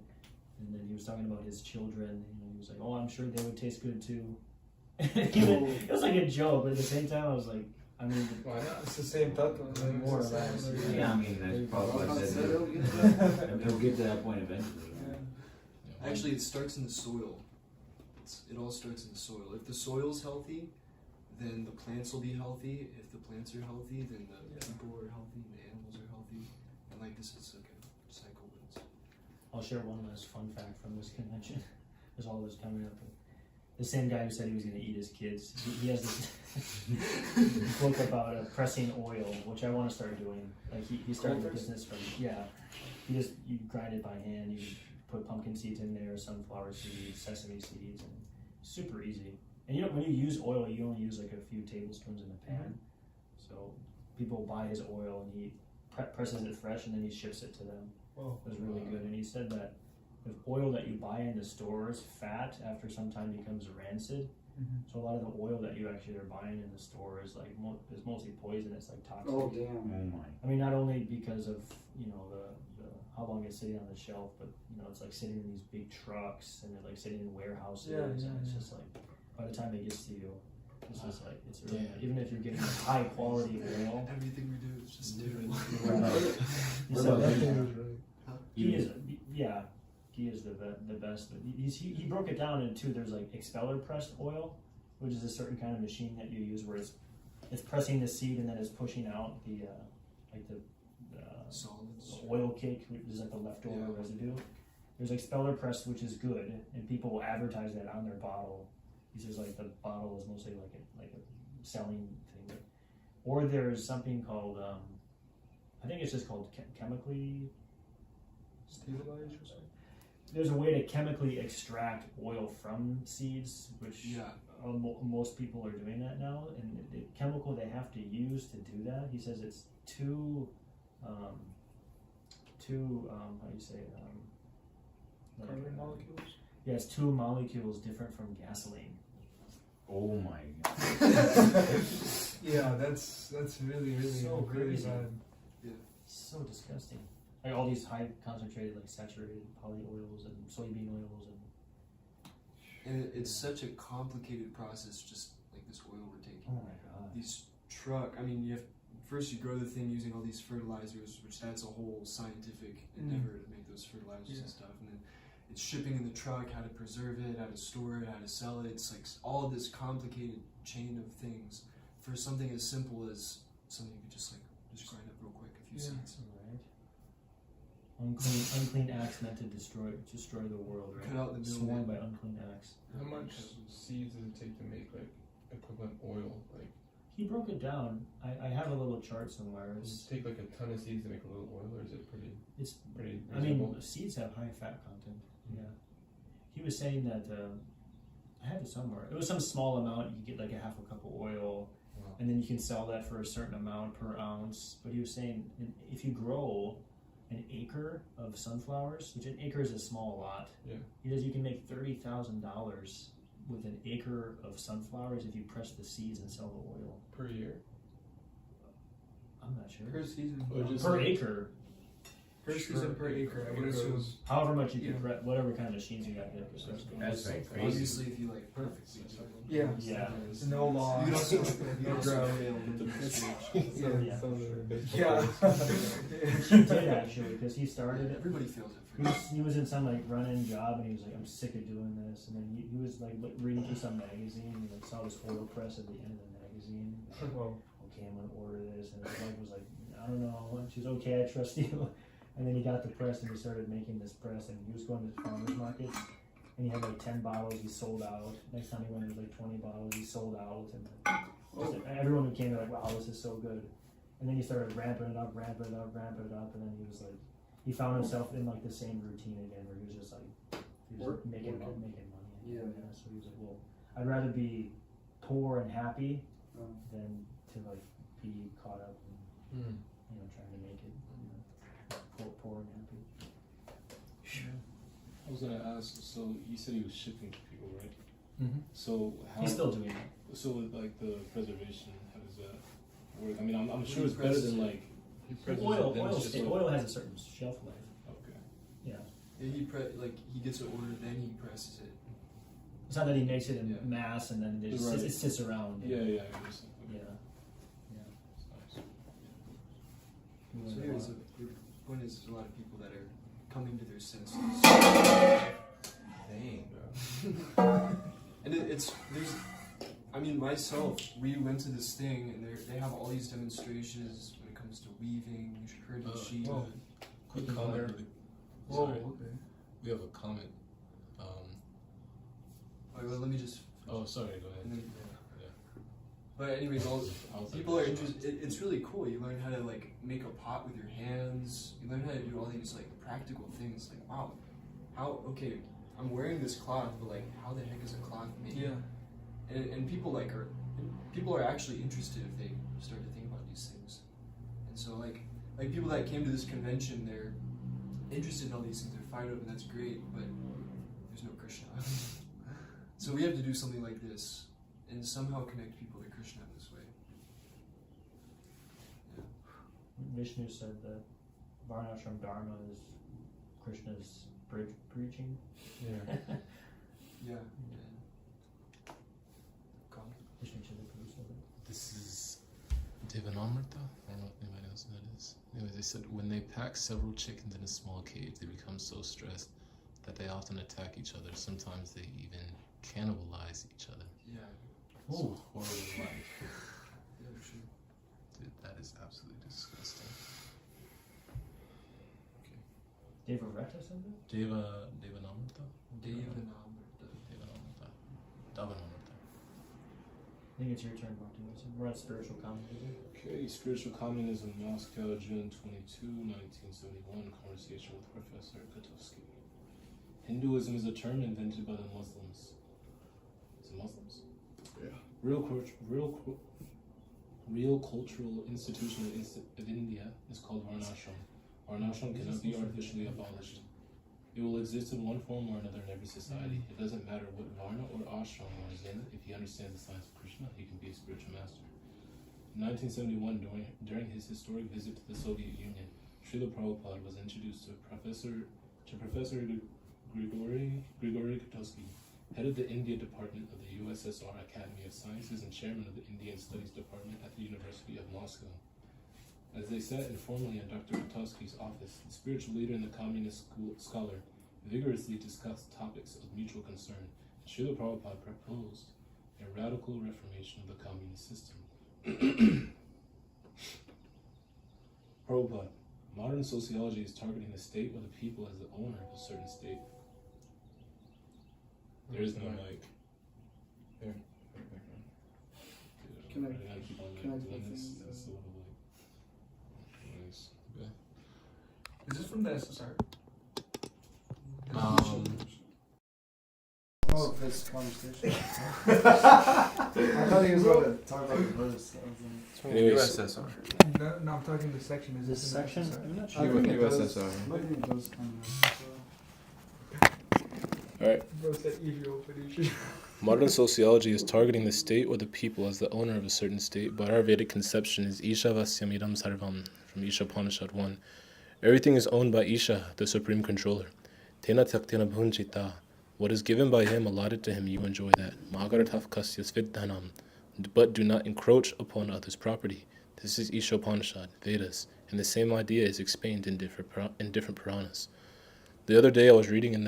And then he was talking about his children. He was like, oh, I'm sure they would taste good, too. It was like a joke, but at the same time, I was like, I mean, Why not? It's the same thought. more or less. Yeah, I mean, that's probably what I said. It'll get to that point eventually. Yeah, Actually, it starts in the soil. It all starts in the soil. If the soil's healthy, then the plants will be healthy. If the plants are healthy, then the people are healthy, and the animals are healthy. And like this is like a cycle. But I'll share one last fun fact from this convention. There's all this coming up. The same guy who said he was going to eat his kids, he has this book about pressing oil, which I want to start doing. Like he started the business from, you grind it by hand, you put pumpkin seeds in there, sunflower seeds, sesame seeds, and super easy. And when you use oil, you only use like a few tablespoons in a pan. So people buy his oil and he presses it fresh and then he ships it to them. Whoa. It was really good. And he said that the oil that you buy in the stores, fat after some time becomes rancid. Mm-hmm. So a lot of the oil that you actually are buying in the store is like is mostly poison. It's like toxic. Oh damn. Oh my. I mean, not only because of the how long it's sitting on the shelf, but it's like sitting in these big trucks and they're like sitting in warehouses, and it's just like by the time it gets to you, it's just like it's really even if you're getting a high quality oil. everything we do is just terrible. He is he is the best. But he broke it down into there's like expeller pressed oil, which is a certain kind of machine that you use where it's pressing the seed and then it's pushing out the Solids. oil cake, which is like the leftover residue. There's expeller pressed, which is good, and people will advertise that on their bottle. He says like the bottle is mostly like a selling thing. Or there's something called I think it's just called chemically Stabilized or something? There's a way to chemically extract oil from seeds, which most people are doing that now. And the chemical they have to use to do that, he says it's two how do you say it? Carbon molecules? Yeah, it's 2 molecules different from gasoline. Oh my god. Yeah, that's really So really crazy. bad. So disgusting. Like all these high concentrated, like saturated polyoils and soybean oils And it's such a complicated process, just like this oil we're taking. oh my god. These first you grow the thing using all these fertilizers, which that's a whole scientific endeavor to make those fertilizers and stuff. And then it's shipping in the truck, how to preserve it, how to store it, how to sell it. It's like all this complicated chain of things for something as simple as something you could just grind up real quick, a few seeds. Right. Unclean acts meant to destroy the world, right? Cut out the Sworn middleman. by unclean acts. How much seeds does it take to make like equivalent oil? Like, He broke it down. I have a little chart somewhere. does it take like a ton of seeds to make a little oil, or is it pretty I reasonable? mean, seeds have high fat content. Yeah. He was saying that I have it somewhere. It was some small amount. You get like a half a cup of oil, Wow. and then you can sell that for a certain amount per ounce. But he was saying if you grow an acre of sunflowers, which an acre is a small lot. Yeah. He says you can make $30,000 with an acre of sunflowers if you press the seeds and sell the oil. Per year? I'm not sure. Per season. Or just Per like- acre. Per season per acre. I would assume. However much you can press, whatever kind of machines you got there. That's like crazy. Obviously, if you like perfectly do it. Yeah. Yeah. No law. You don't No grow. Yeah. He did actually, because he started it. Everybody fails at first. He was in some like run-in job, and he was like, "I'm sick of doing this." And then he was like reading through some magazine, and he like saw this oil press at the end of the magazine. Like, Whoa. okay, I'm gonna order this, and his wife was like, "I don't know." And she's okay, I trust you. And then he got the press, and he started making this press, and he was going to farmers markets, and he had like 10 bottles. He sold out. Next time he went, it was like 20 bottles. He sold out, and everyone who came, they're like, "Wow, this is so good." And then he started ramping it up, and then he was like, he found himself in like the same routine again, where he was just like, making money. Yeah. So he was like, well, I'd rather be poor and happy than to like be caught up in trying to make it. Poor and happy. I was gonna ask. So you said he was shipping to people, right? Mm-hmm. So how? He's still doing it. So with like the preservation, how does that work? I mean, I'm sure it's better than like Oil has a certain shelf life. Okay. Yeah. Yeah, he gets an order, then he presses it. It's not that he makes it in Yeah. mass and then it sits around. Yeah, yeah, I understand. Yeah. That's nice. So anyways, the point is, there's a lot of people that are coming to their senses. Dang, bro. And I mean, myself, we went to this thing, and they have all these demonstrations when it comes to weaving, herding sheep. Quick comment. Whoa, Sorry. okay. We have a comment. Well, let me just. Oh, sorry. Go ahead. And then, Yeah. But anyways, How's people that are going? interested. It's really cool. You learn how to like make a pot with your hands. You learn how to do all these like practical things. Like, wow, okay, I'm wearing this cloth, but like, how the heck is a cloth made? Yeah. And people are actually interested if they start to think about these things. And so like people that came to this convention, they're interested in all these things. They're fired up, and that's great. But there's no Krishna. So we have to do something like this and somehow connect people to Krishna this way. Yeah. Vishnu said that Varnasrama Dharma is Krishna's preaching. Yeah. Yeah. Vishnu Chidapur said it. This is Devanamrita. I don't know if anybody knows who that is. Anyways, they said when they pack several chickens in a small cage, they become so stressed that they often attack each other. Sometimes they even cannibalize each other. Yeah. It's a horrible life. Yeah, for sure. Dude, that is absolutely disgusting. Devareta said that? Devanamrita? Devanamrita. Devanamrita. Devanamrita. I think it's your turn, Martin. We're at spiritual communism. Okay, Spiritual Communism, Moscow, June 22, 1971. Conversation with Professor Katovsky. Hinduism is a term invented by the Muslims. Is it Muslims? Yeah. Real cultural institution of India is called Varnashram. Varnashram cannot be artificially abolished. It will exist in one form or another in every society. It doesn't matter what Varna or ashram one is in. If he understands the science of Krishna, he can be a spiritual master. In 1971, during his historic visit to the Soviet Union, Srila Prabhupada was introduced to Professor Grigory Kotosky, head of the India Department of the USSR Academy of Sciences and chairman of the Indian Studies Department at the University of Moscow. As they sat informally in Dr. Kotosky's office, the spiritual leader and the communist scholar vigorously discussed topics of mutual concern. Srila Prabhupada proposed a radical reformation of the communist system. Prabhupada, modern sociology is targeting the state or the people as the owner of a certain state. There is no mic. Here. Dude, Can I- really gotta keep on can I doing put this. things That's a little like. Nice. Okay. Is this from the SSR? Oh, this conversation. I thought he was going to talk about the verse. Anyways, No, I'm talking the section. Is This this in the section? SSR? I'm not I sure. think it does. USSR. I think it does kind Bro said Israel, but Israel. modern sociology is targeting the state or the people as the owner of a certain state, but our Vedic conception is Isha Vasyamidam Sarvam from Isha Upanishad 1. Everything is owned by Isha, the supreme controller. Tena Taktena Bhunjita. What is given by him, allotted to him, you enjoy that. Magarataf Kasyas Vidhanam. But do not encroach upon others' property. This is Isha Upanishad, Vedas, and the same idea is explained in different Puranas. The other day I was reading in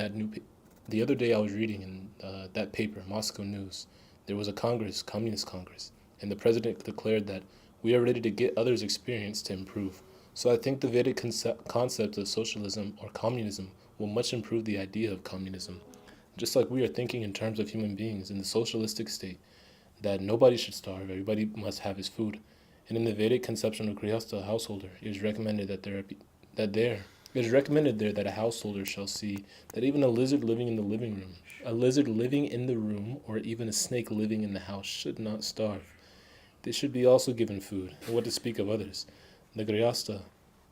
that paper, Moscow News, there was a Congress, Communist Congress, and the president declared that we are ready to get others' experience to improve. So I think the Vedic concept of socialism or communism will much improve the idea of communism. just like we are thinking in terms of human beings in the socialistic state, that nobody should starve, everybody must have his food. And in the Vedic conception of Grihastha, householder, it is recommended it is recommended there that a householder shall see that even a lizard living in the living room, a lizard living in the room, or even a snake living in the house should not starve. They should be also given food, and what to speak of others. The Grihastha,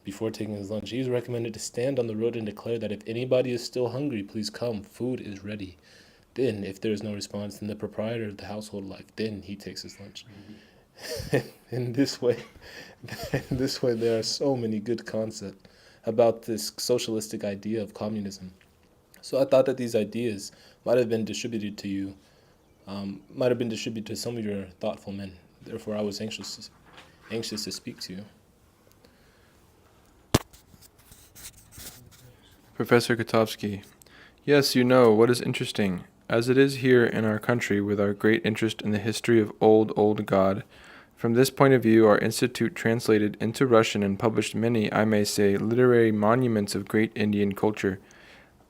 before taking his lunch, he is recommended to stand on the road and declare that if anybody is still hungry, please come, food is ready. Then, if there is no response, then the proprietor of the household life, then he takes his lunch. in this way, there are so many good concepts about this socialistic idea of communism. So I thought that these ideas might have been distributed to you, might have been distributed to some of your thoughtful men. Therefore, I was anxious to speak to you. Professor Kotovsky. Yes, you know, what is interesting, as it is here in our country with our great interest in the history of old God. From this point of view, our institute translated into Russian and published many, I may say, literary monuments of great Indian culture.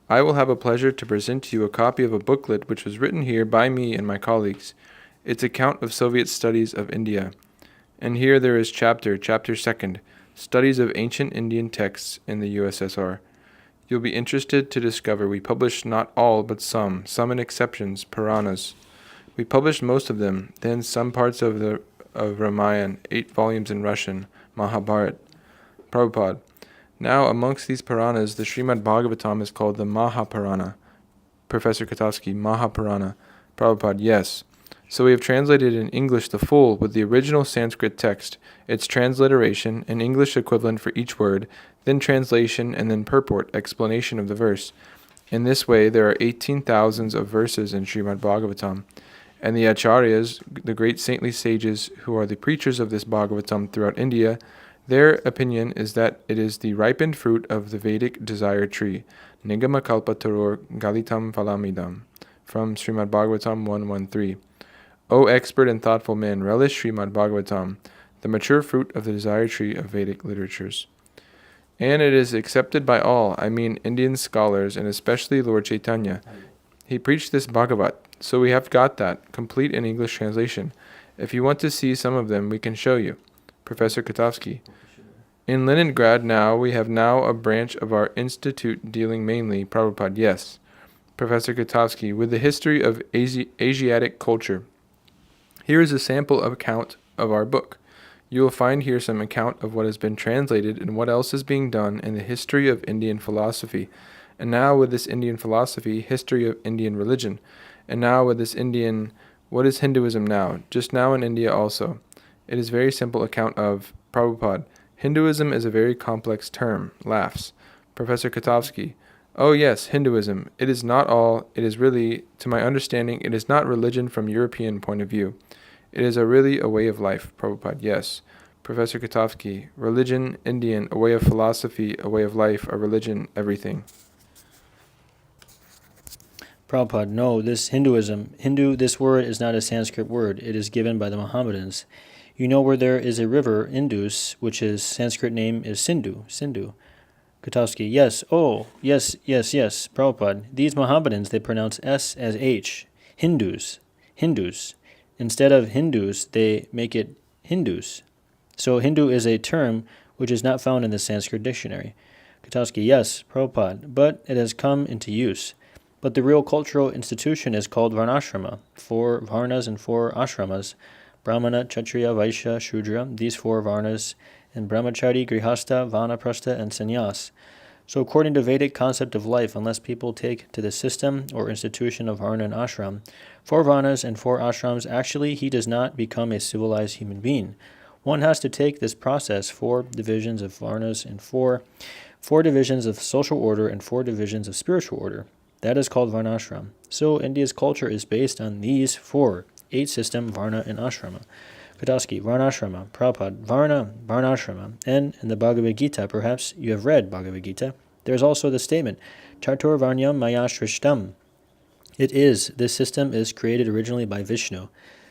I will have a pleasure to present to you a copy of a booklet which was written here by me and my colleagues, its account of Soviet studies of India. And here there is chapter 2, Studies of Ancient Indian Texts in the USSR. You'll be interested to discover we published not all but some in exceptions, Puranas. We published most of them, then some parts of Ramayana, 8 volumes in Russian, Mahabharat. Prabhupada. Now, amongst these Puranas, the Srimad Bhagavatam is called the Mahapurana. Professor Kotovsky, Mahapurana. Prabhupada, yes. So we have translated in English the full with the original Sanskrit text, its transliteration, an English equivalent for each word, then translation, and then purport, explanation of the verse. In this way, there are 18,000 of verses in Srimad Bhagavatam. And the Acharyas, the great saintly sages who are the preachers of this Bhagavatam throughout India, their opinion is that it is the ripened fruit of the Vedic desire tree, Nigama Kalpatarur Galitam Phalamidam, from Srimad Bhagavatam 113. O expert and thoughtful men, relish Srimad Bhagavatam, the mature fruit of the desire tree of Vedic literatures. And it is accepted by all, I mean Indian scholars, and especially Lord Chaitanya. He preached this Bhagavat, so we have got that, complete in English translation. If you want to see some of them, we can show you. Professor Kotovsky. In Leningrad now, we have now a branch of our institute dealing mainly, Prabhupada, yes. Professor Kotovsky, with the history of Asiatic culture. Here is a sample account of our book. You will find here some account of what has been translated and what else is being done in the history of Indian philosophy. And now with this Indian philosophy, history of Indian religion. And now with this Indian, what is Hinduism now? Just now in India also. It is very simple account of Prabhupada. Hinduism is a very complex term. Laughs. Professor Kotovsky. Oh yes, Hinduism. It is not all. It is really, to my understanding, it is not religion from European point of view. It is really a way of life. Prabhupada. Yes. Professor Kotovsky. Religion, Indian, a way of philosophy, a way of life, a religion, everything. Prabhupada, no, this Hinduism, this word is not a Sanskrit word. It is given by the Mohammedans. You know where there is a river, Indus, which his Sanskrit name is Sindhu. Kotovsky, yes, oh, yes. Prabhupada, these Mohammedans, they pronounce S as H. Hindus. Instead of Hindus, they make it Hindus. So Hindu is a term which is not found in the Sanskrit dictionary. Kotovsky, yes, Prabhupada, but it has come into use. But the real cultural institution is called Varnasrama, 4 Varnas and 4 ashramas, Brahmana, Kshatriya, Vaishya, Shudra, these 4 Varnas, and Brahmachari, Grihastha, Vanaprastha, and Sannyas. So according to Vedic concept of life, unless people take to the system or institution of Varna and ashram, 4 Varnas and 4 ashrams, actually he does not become a civilized human being. One has to take this process, 4 divisions of Varnas and 4 divisions of social order and 4 divisions of spiritual order. That is called Varnashram. So India's culture is based on these 4, 8 system, Varna and Ashrama. Kotovsky, Varnasrama, Prabhupada, Varnasrama. And in the Bhagavad Gita, perhaps you have read Bhagavad Gita, there is also the statement, Chartur Varnyam Maya Shrishtam. This system is created originally by Vishnu.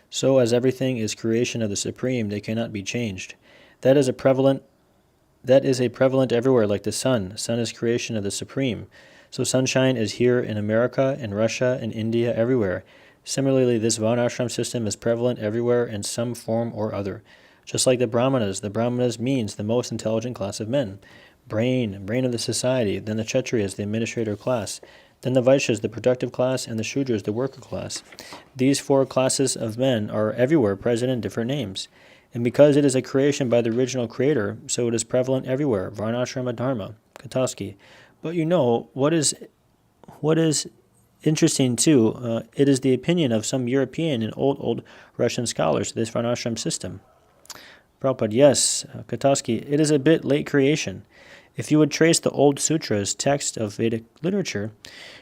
So as everything is creation of the Supreme, they cannot be changed. That is a prevalent everywhere like the sun. Sun is creation of the Supreme. So sunshine is here in America, in Russia, in India, everywhere. Similarly, this Varnashram system is prevalent everywhere in some form or other. Just like the Brahmanas means the most intelligent class of men. Brain of the society, then the Kshatriyas, the administrator class, then the Vaishyas, the productive class, and the Shudras, the worker class. These four classes of men are everywhere present in different names. And because it is a creation by the original creator, so it is prevalent everywhere, Varnashrama Dharma, Katowski. But you know, what is interesting too, it is the opinion of some European and old Russian scholars, this Varnashram system. Prabhupada, yes, Katowski, it is a bit late creation. If you would trace the old sutras, text of Vedic literature,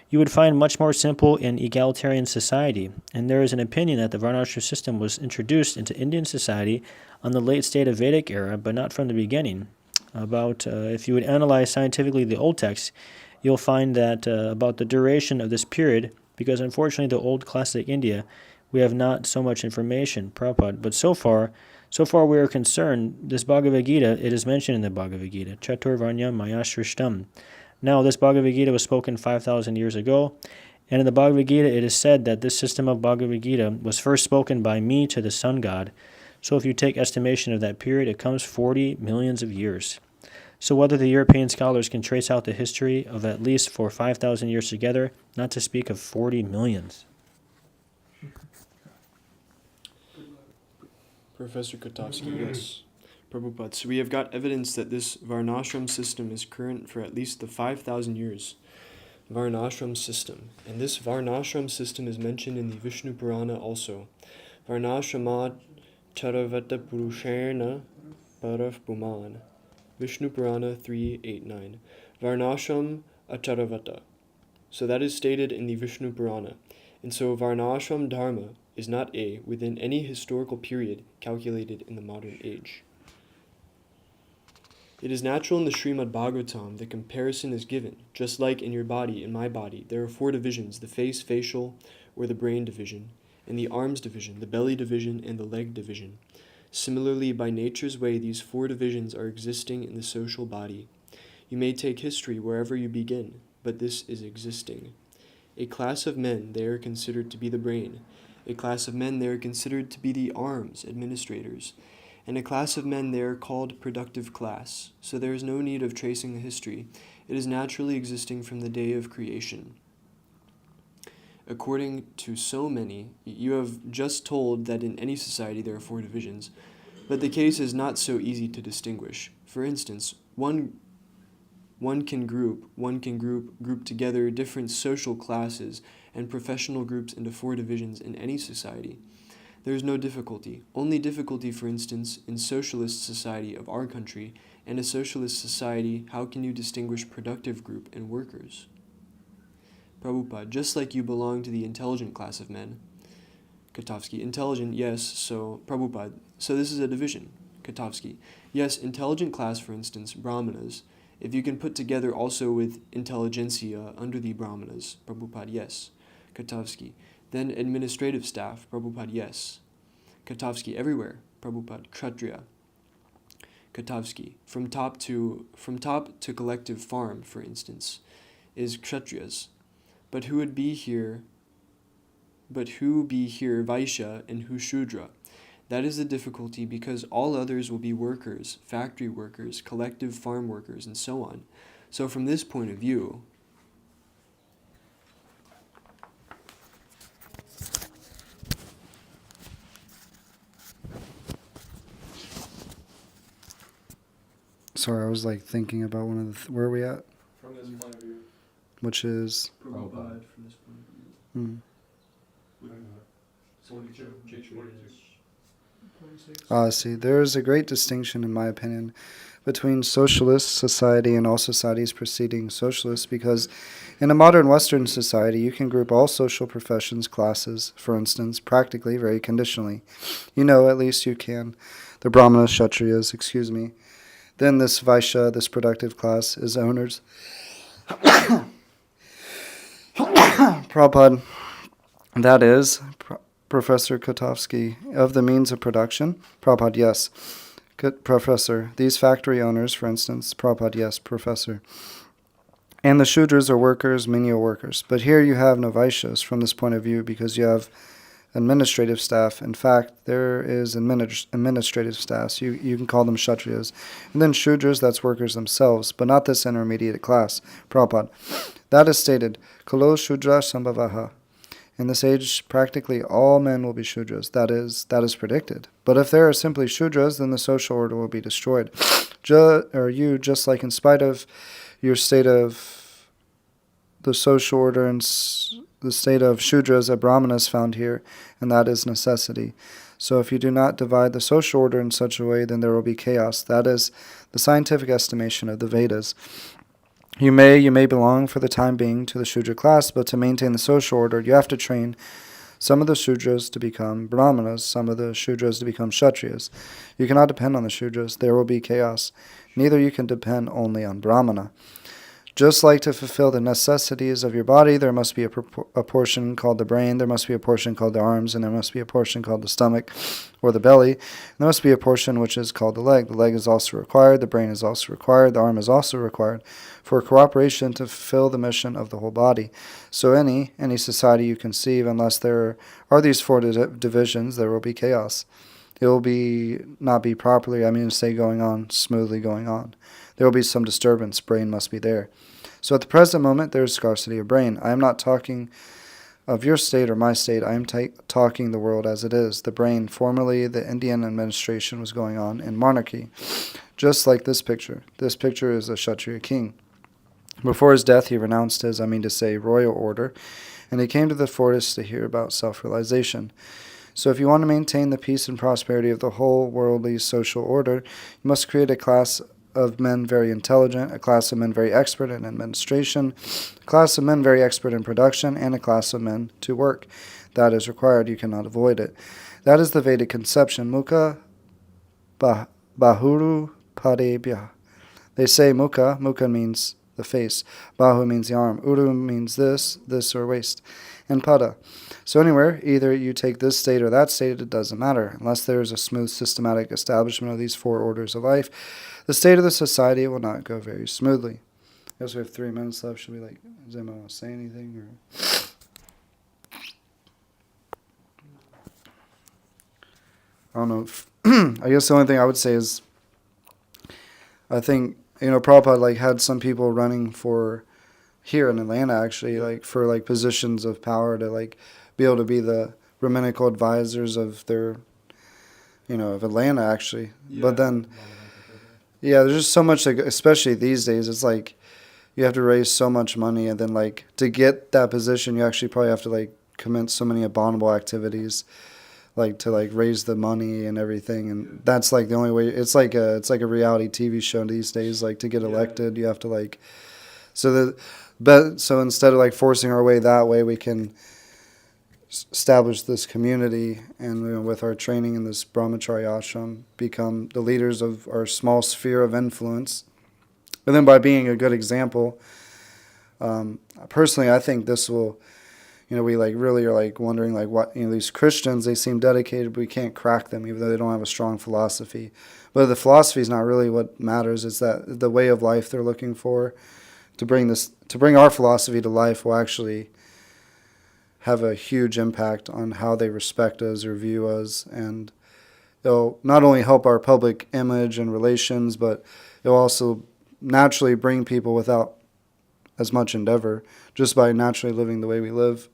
you would find much more simple and egalitarian society, and there is an opinion that the Varnashram system was introduced into Indian society on the late state of Vedic era, but not from the beginning. If you would analyze scientifically the old text, you'll find that about the duration of this period, because unfortunately the old classic India, we have not so much information, Prabhupada, but so far we are concerned, this Bhagavad Gita, it is mentioned in the Bhagavad Gita, Chatur Varnyam Maya Shrishtam. Now, this Bhagavad Gita was spoken 5,000 years ago, and in the Bhagavad Gita it is said that this system of Bhagavad Gita was first spoken by me to the sun god. So if you take estimation of that period, it comes 40 millions of years. So whether the European scholars can trace out the history of at least for 5,000 years together, not to speak of 40 millions. Professor Kotovsky, yes. Prabhupada, so we have got evidence that this Varnashram system is current for at least the 5,000 years. Varnashram system. And this Varnashram system is mentioned in the Vishnu Purana also. Varnashrama Charavata Purusharna Parav Puman. Vishnu Purana 389. Varnashram Acharavata. So that is stated in the Vishnu Purana. And so Varnashram Dharma is not within any historical period calculated in the modern age. It is natural in the Srimad Bhagavatam the comparison is given, just like in your body, in my body. There are 4 divisions, the face, facial, or the brain division, and the arms division, the belly division, and the leg division. Similarly, by nature's way, these 4 divisions are existing in the social body. You may take history wherever you begin, but this is existing. A class of men, they are considered to be the brain. A class of men, they are considered to be the arms, administrators. And a class of men, they are called productive class. So there is no need of tracing the history. It is naturally existing from the day of creation. According to so many, you have just told that in any society there are 4 divisions, but the case is not so easy to distinguish. For instance, one can group together different social classes and professional groups into 4 divisions in any society. There is no difficulty. Only difficulty, for instance, in socialist society of our country and a socialist society, how can you distinguish productive group and workers? Prabhupada, just like you belong to the intelligent class of men. Kotovsky, intelligent, yes, so Prabhupada, so this is a division. Kotovsky, yes, intelligent class, for instance, Brahmanas. If you can put together also with intelligentsia under the Brahmanas, Prabhupada, yes. Kotovsky, then administrative staff, Prabhupada, yes. Kotovsky, everywhere, Prabhupada, Kshatriya. Kotovsky, from top to collective farm, for instance, is Kshatriyas. But who be here Vaishya and who Shudra? That is the difficulty, because all others will be workers, factory workers, collective farm workers, and so on. So from this point of view, Sorry, I was thinking about one of the. Where are we at? from this point of view, Which is. Prabhupada from this point of view. See, there is a great distinction, in my opinion, between socialist society and all societies preceding socialists, because in a modern Western society, you can group all social professions, classes, for instance, practically, very conditionally. At least you can. The Brahmanas, Kshatriyas, Then this Vaishya, this productive class, is owners. Prabhupada, that is, Professor Kotovsky, of the means of production. Prabhupada, yes. Professor, these factory owners, for instance. Prabhupada, yes, Professor. And the Shudras are workers, menial workers. But here you have no Vaishyas from this point of view because you have administrative staff. In fact, there is administrative staffs. You can call them Kshatriyas. And then Shudras, that's workers themselves, but not this intermediate class. Prabhupada. That is stated, Kalo Shudra Sambhavaha. In this age, practically all men will be Shudras. That is predicted. But if there are simply Shudras, then the social order will be destroyed. Just like in spite of your state of the social order and the state of Shudras, a Brahmana is found here, and that is necessity. So if you do not divide the social order in such a way, then there will be chaos. That is the scientific estimation of the Vedas. You may belong for the time being to the Shudra class, but to maintain the social order, you have to train some of the Shudras to become Brahmanas, some of the Shudras to become Kshatriyas. You cannot depend on the Shudras. There will be chaos. Neither you can depend only on Brahmana. Just like to fulfill the necessities of your body, there must be a portion called the brain, there must be a portion called the arms, and there must be a portion called the stomach or the belly. And there must be a portion which is called the leg. The leg is also required, the brain is also required, the arm is also required for cooperation to fulfill the mission of the whole body. So any society you conceive, unless there are these four divisions, there will be chaos. It will not be properly, smoothly going on. There will be some disturbance. Brain must be there. So at the present moment, there is scarcity of brain. I am not talking of your state or my state. I am talking the world as it is. The brain, formerly the Indian administration was going on in monarchy. Just like this picture. This picture is a Kshatriya king. Before his death, he renounced his, royal order, and he came to the forest to hear about self-realization. So if you want to maintain the peace and prosperity of the whole worldly social order, you must create a class of men very intelligent, a class of men very expert in administration, a class of men very expert in production, and a class of men to work. That is required. You cannot avoid it. That is the Vedic conception. Mukha bahuru padebhya. They say mukha. Mukha means the face. Bahu means the arm. Uru means this or waist. And pada. So anywhere, either you take this state or that state, it doesn't matter. Unless there is a smooth, systematic establishment of these four orders of life, the state of the society will not go very smoothly. I guess we have 3 minutes left. Should we, does anyone want to say anything? Or I don't know. I guess the only thing I would say is, I think, Prabhupada, had some people running for, here in Atlanta, actually, for, positions of power to, be able to be the rabbinical advisors of their, of Atlanta, actually. Yeah. But then, there's just so much, especially these days, it's you have to raise so much money, and then, to get that position, you actually probably have to, commence so many abominable activities, to, raise the money and everything, and that's, the only way. It's like a reality TV show these days, to get elected, you have to, so instead of, forcing our way that way, we can establish this community, and with our training in this brahmacharya ashram, become the leaders of our small sphere of influence. But then by being a good example, personally, I think this will, we really are wondering what, these Christians, they seem dedicated, but we can't crack them even though they don't have a strong philosophy. But the philosophy is not really what matters. It's that the way of life they're looking for to bring our philosophy to life will actually have a huge impact on how they respect us or view us, and it'll not only help our public image and relations, but it'll also naturally bring people without as much endeavor, just by naturally living the way we live,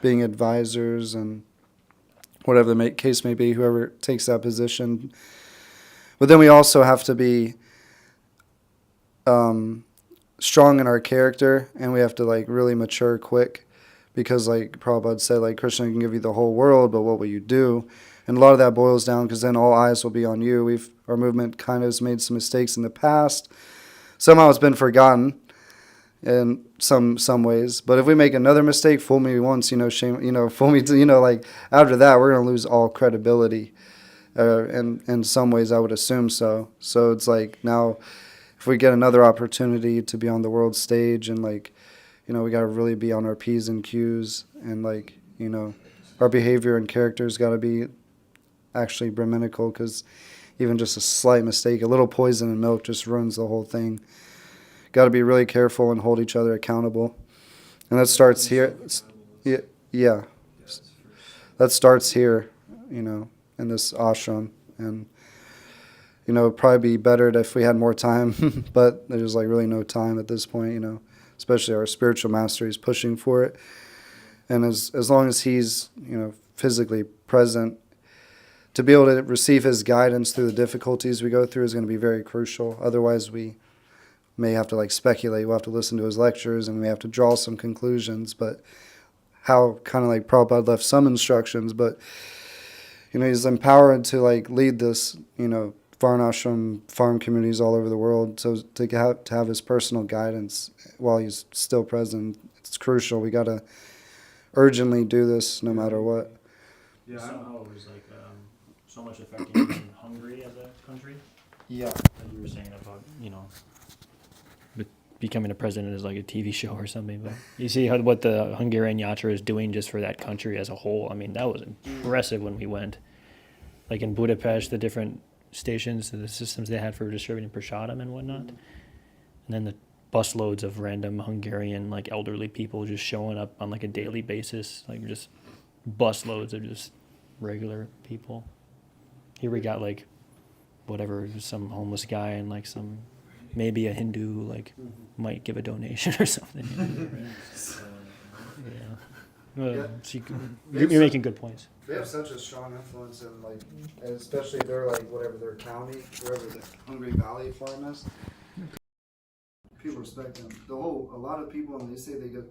being advisors and whatever the case may be, whoever takes that position. But then we also have to be strong in our character, and we have to really mature quick. Because Prabhupada said, Krishna can give you the whole world, but what will you do? And a lot of that boils down because then all eyes will be on you. Our movement kind of has made some mistakes in the past. Somehow it's been forgotten in some ways. But if we make another mistake, fool me once, shame, fool me, after that, we're going to lose all credibility. And in some ways, I would assume so. So it's now, if we get another opportunity to be on the world stage and we got to really be on our P's and Q's, and our behavior and character's got to be actually Brahminical, because even just a slight mistake, a little poison in milk just ruins the whole thing. got to be really careful and hold each other accountable. And that starts here. Yeah. That starts here, in this ashram. And, it'd probably be better if we had more time, but there's like really no time at this point, especially our spiritual master is pushing for it. And as long as he's, physically present, to be able to receive his guidance through the difficulties we go through is going to be very crucial. Otherwise, we may have to speculate. We'll have to listen to his lectures and we have to draw some conclusions. But how kind of Prabhupada left some instructions, but he's empowered to lead this Varnashram farm communities all over the world. So to have his personal guidance while he's still present, it's crucial. We got to urgently do this no matter what. Yeah, somehow it was so much affecting you in Hungary as a country. Yeah. Like you were saying about becoming a president is like a TV show or something. But you see what the Hungarian Yatra is doing just for that country as a whole. I mean, that was impressive when we went. Like in Budapest, the different stations, the systems they had for distributing prasadam and whatnot. And then the busloads of random Hungarian elderly people just showing up on a daily basis, just busloads of just regular people. Here we got whatever, some homeless guy and some maybe a Hindu might give a donation or something. You're making good points. They have such a strong influence in and especially their whatever their county, wherever the Hungary Valley farm is. People respect them. A lot of people, and they say they get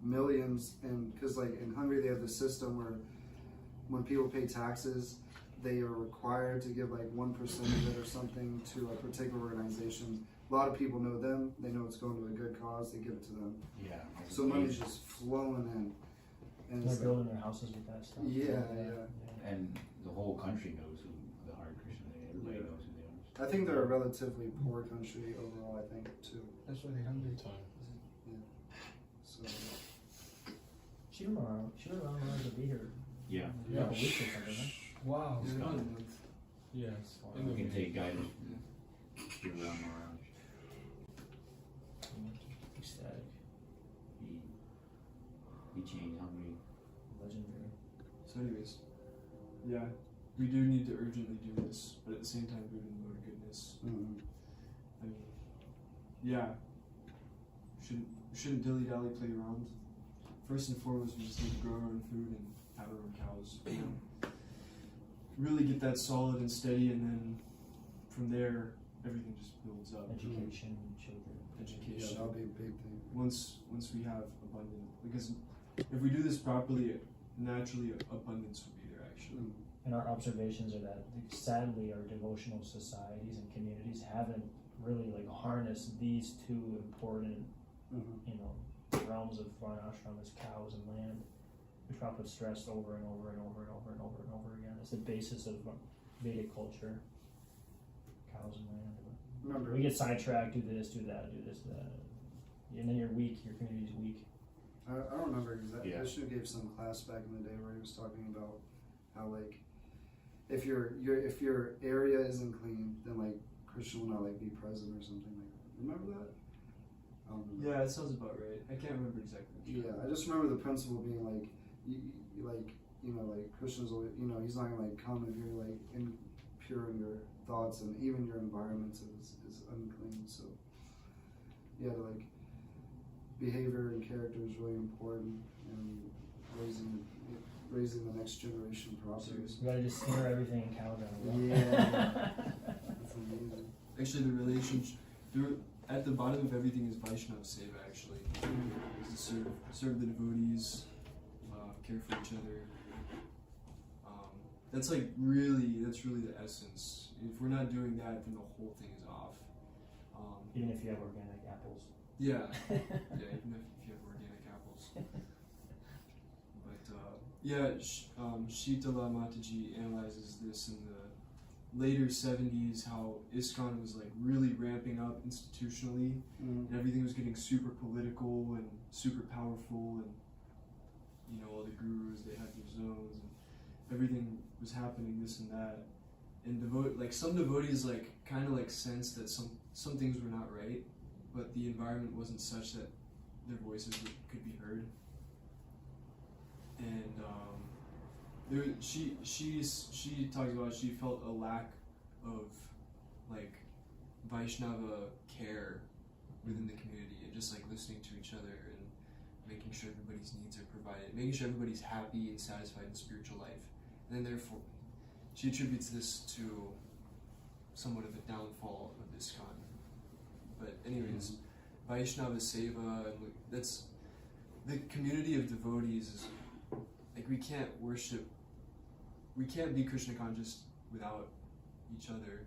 millions, and because in Hungary they have the system where when people pay taxes, they are required to give 1% of it or something to a particular organization. A lot of people know them. They know it's going to a good cause. They give it to them. Yeah. So money's just flowing in. And They're building their houses with that stuff. Yeah. And the whole country knows who the Hare Krishna is. Everybody knows who they are. I think they're a relatively poor country overall, I think, too. That's why they hungry. So, She was around to be here. Yeah. A week or something, huh? Wow. Yes. We can take guidance. Get around more around. Ecstatic. He changed Hungary. Legendary. So, anyways, yeah, we do need to urgently do this, but at the same time, move in the mode of goodness. I mean, yeah, shouldn't dilly dally play around. First and foremost, we just need to grow our own food and have our own cows. Really get that solid and steady, and then from there, everything just builds up. Education, children. Education. yeah, that'll be a big thing. Once we have abundant, because if we do this properly, naturally abundance will be there actually. And our observations are that sadly our devotional societies and communities haven't really harnessed these two important realms of Varnashram as cows and land, which Prabhupada stressed over and over and over and over and over and over again. It's the basis of Vedic culture. Cows and land. Remember, We get sidetracked, do this, do that, and then you're weak, your community's weak. I don't remember exactly. Yeah. Vishnu gave some class back in the day where he was talking about how if your area isn't clean, then Krishna will not be present or something like that. Remember that? I don't remember. Yeah, it sounds about right. I can't remember exactly. Yeah, I just remember the principle being Krishna's always, he's not gonna come if you're impure in your thoughts, and even your environment is unclean. So yeah, behavior and character is really important, and raising the next generation properly. You gotta just smear everything in cow dung. Yeah. That's amazing. Actually, the relationship at the bottom of everything is Vaishnava Seva. Actually, is to serve the devotees, care for each other. That's really the essence. If we're not doing that, then the whole thing is off. Even if you have organic apples. Yeah, even if you have organic apples. But Shitala Mataji analyzes this in the later 70s, how ISKCON was really ramping up institutionally, and everything was getting super political and super powerful, and all the gurus, they had their zones, and everything was happening, this and that. And some devotees kind of sense that some things were not right, but the environment wasn't such that their voices could be heard. And she talks about she felt a lack of like Vaishnava care within the community, and just like listening to each other and making sure everybody's needs are provided, making sure everybody's happy and satisfied in spiritual life. And then therefore she attributes this to somewhat of a downfall of ISKCON. But anyways, Vaishnava Seva, and like, that's the community of devotees is like we can't be Krishna conscious without each other,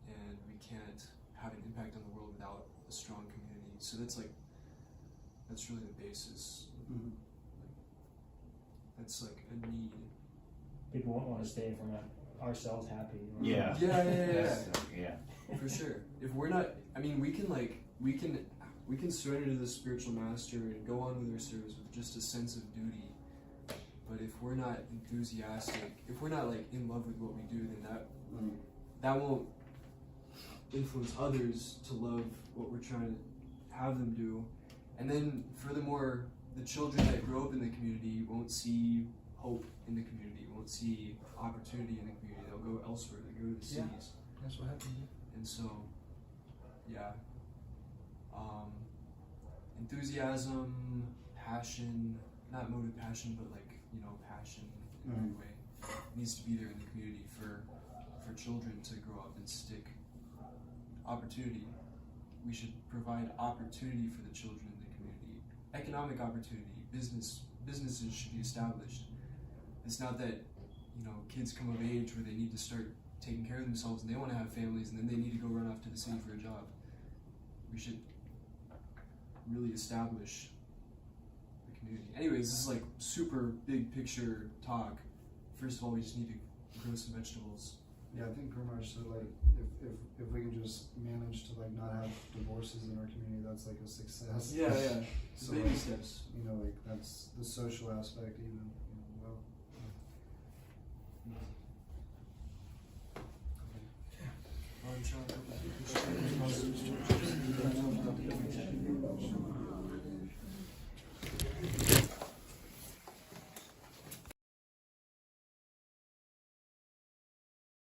and we can't have an impact on the world without a strong community. So that's really the basis. Mm-hmm. That's like a need. People won't want to stay if we're not ourselves happy. Yeah. Yeah. For sure. If we're not, I mean, we can surrender to the spiritual master and go on with our service with just a sense of duty. But if we're not enthusiastic, if we're not like in love with what we do, then that won't influence others to love what we're trying to have them do. And then furthermore, the children that grow up in the community won't see hope in the community, won't see opportunity in the community. They'll go elsewhere, they'll go to the cities. That's what happened. And so, yeah. Enthusiasm, passion, not motive passion, but like, passion in every way needs to be there in the community for children to grow up and stick. Opportunity. We should provide opportunity for the children in the community. Economic opportunity. Businesses should be established. It's not that, kids come of age where they need to start taking care of themselves and they want to have families and then they need to go run off to the city for a job. We should really establish the community. Anyways, this is like super big picture talk. First of all, we just need to grow some vegetables. Yeah, I think pretty much. So like, if we can just manage to like not have divorces in our community, that's like a success. Yeah. So baby like, steps. Like that's the social aspect even. Well. Yeah.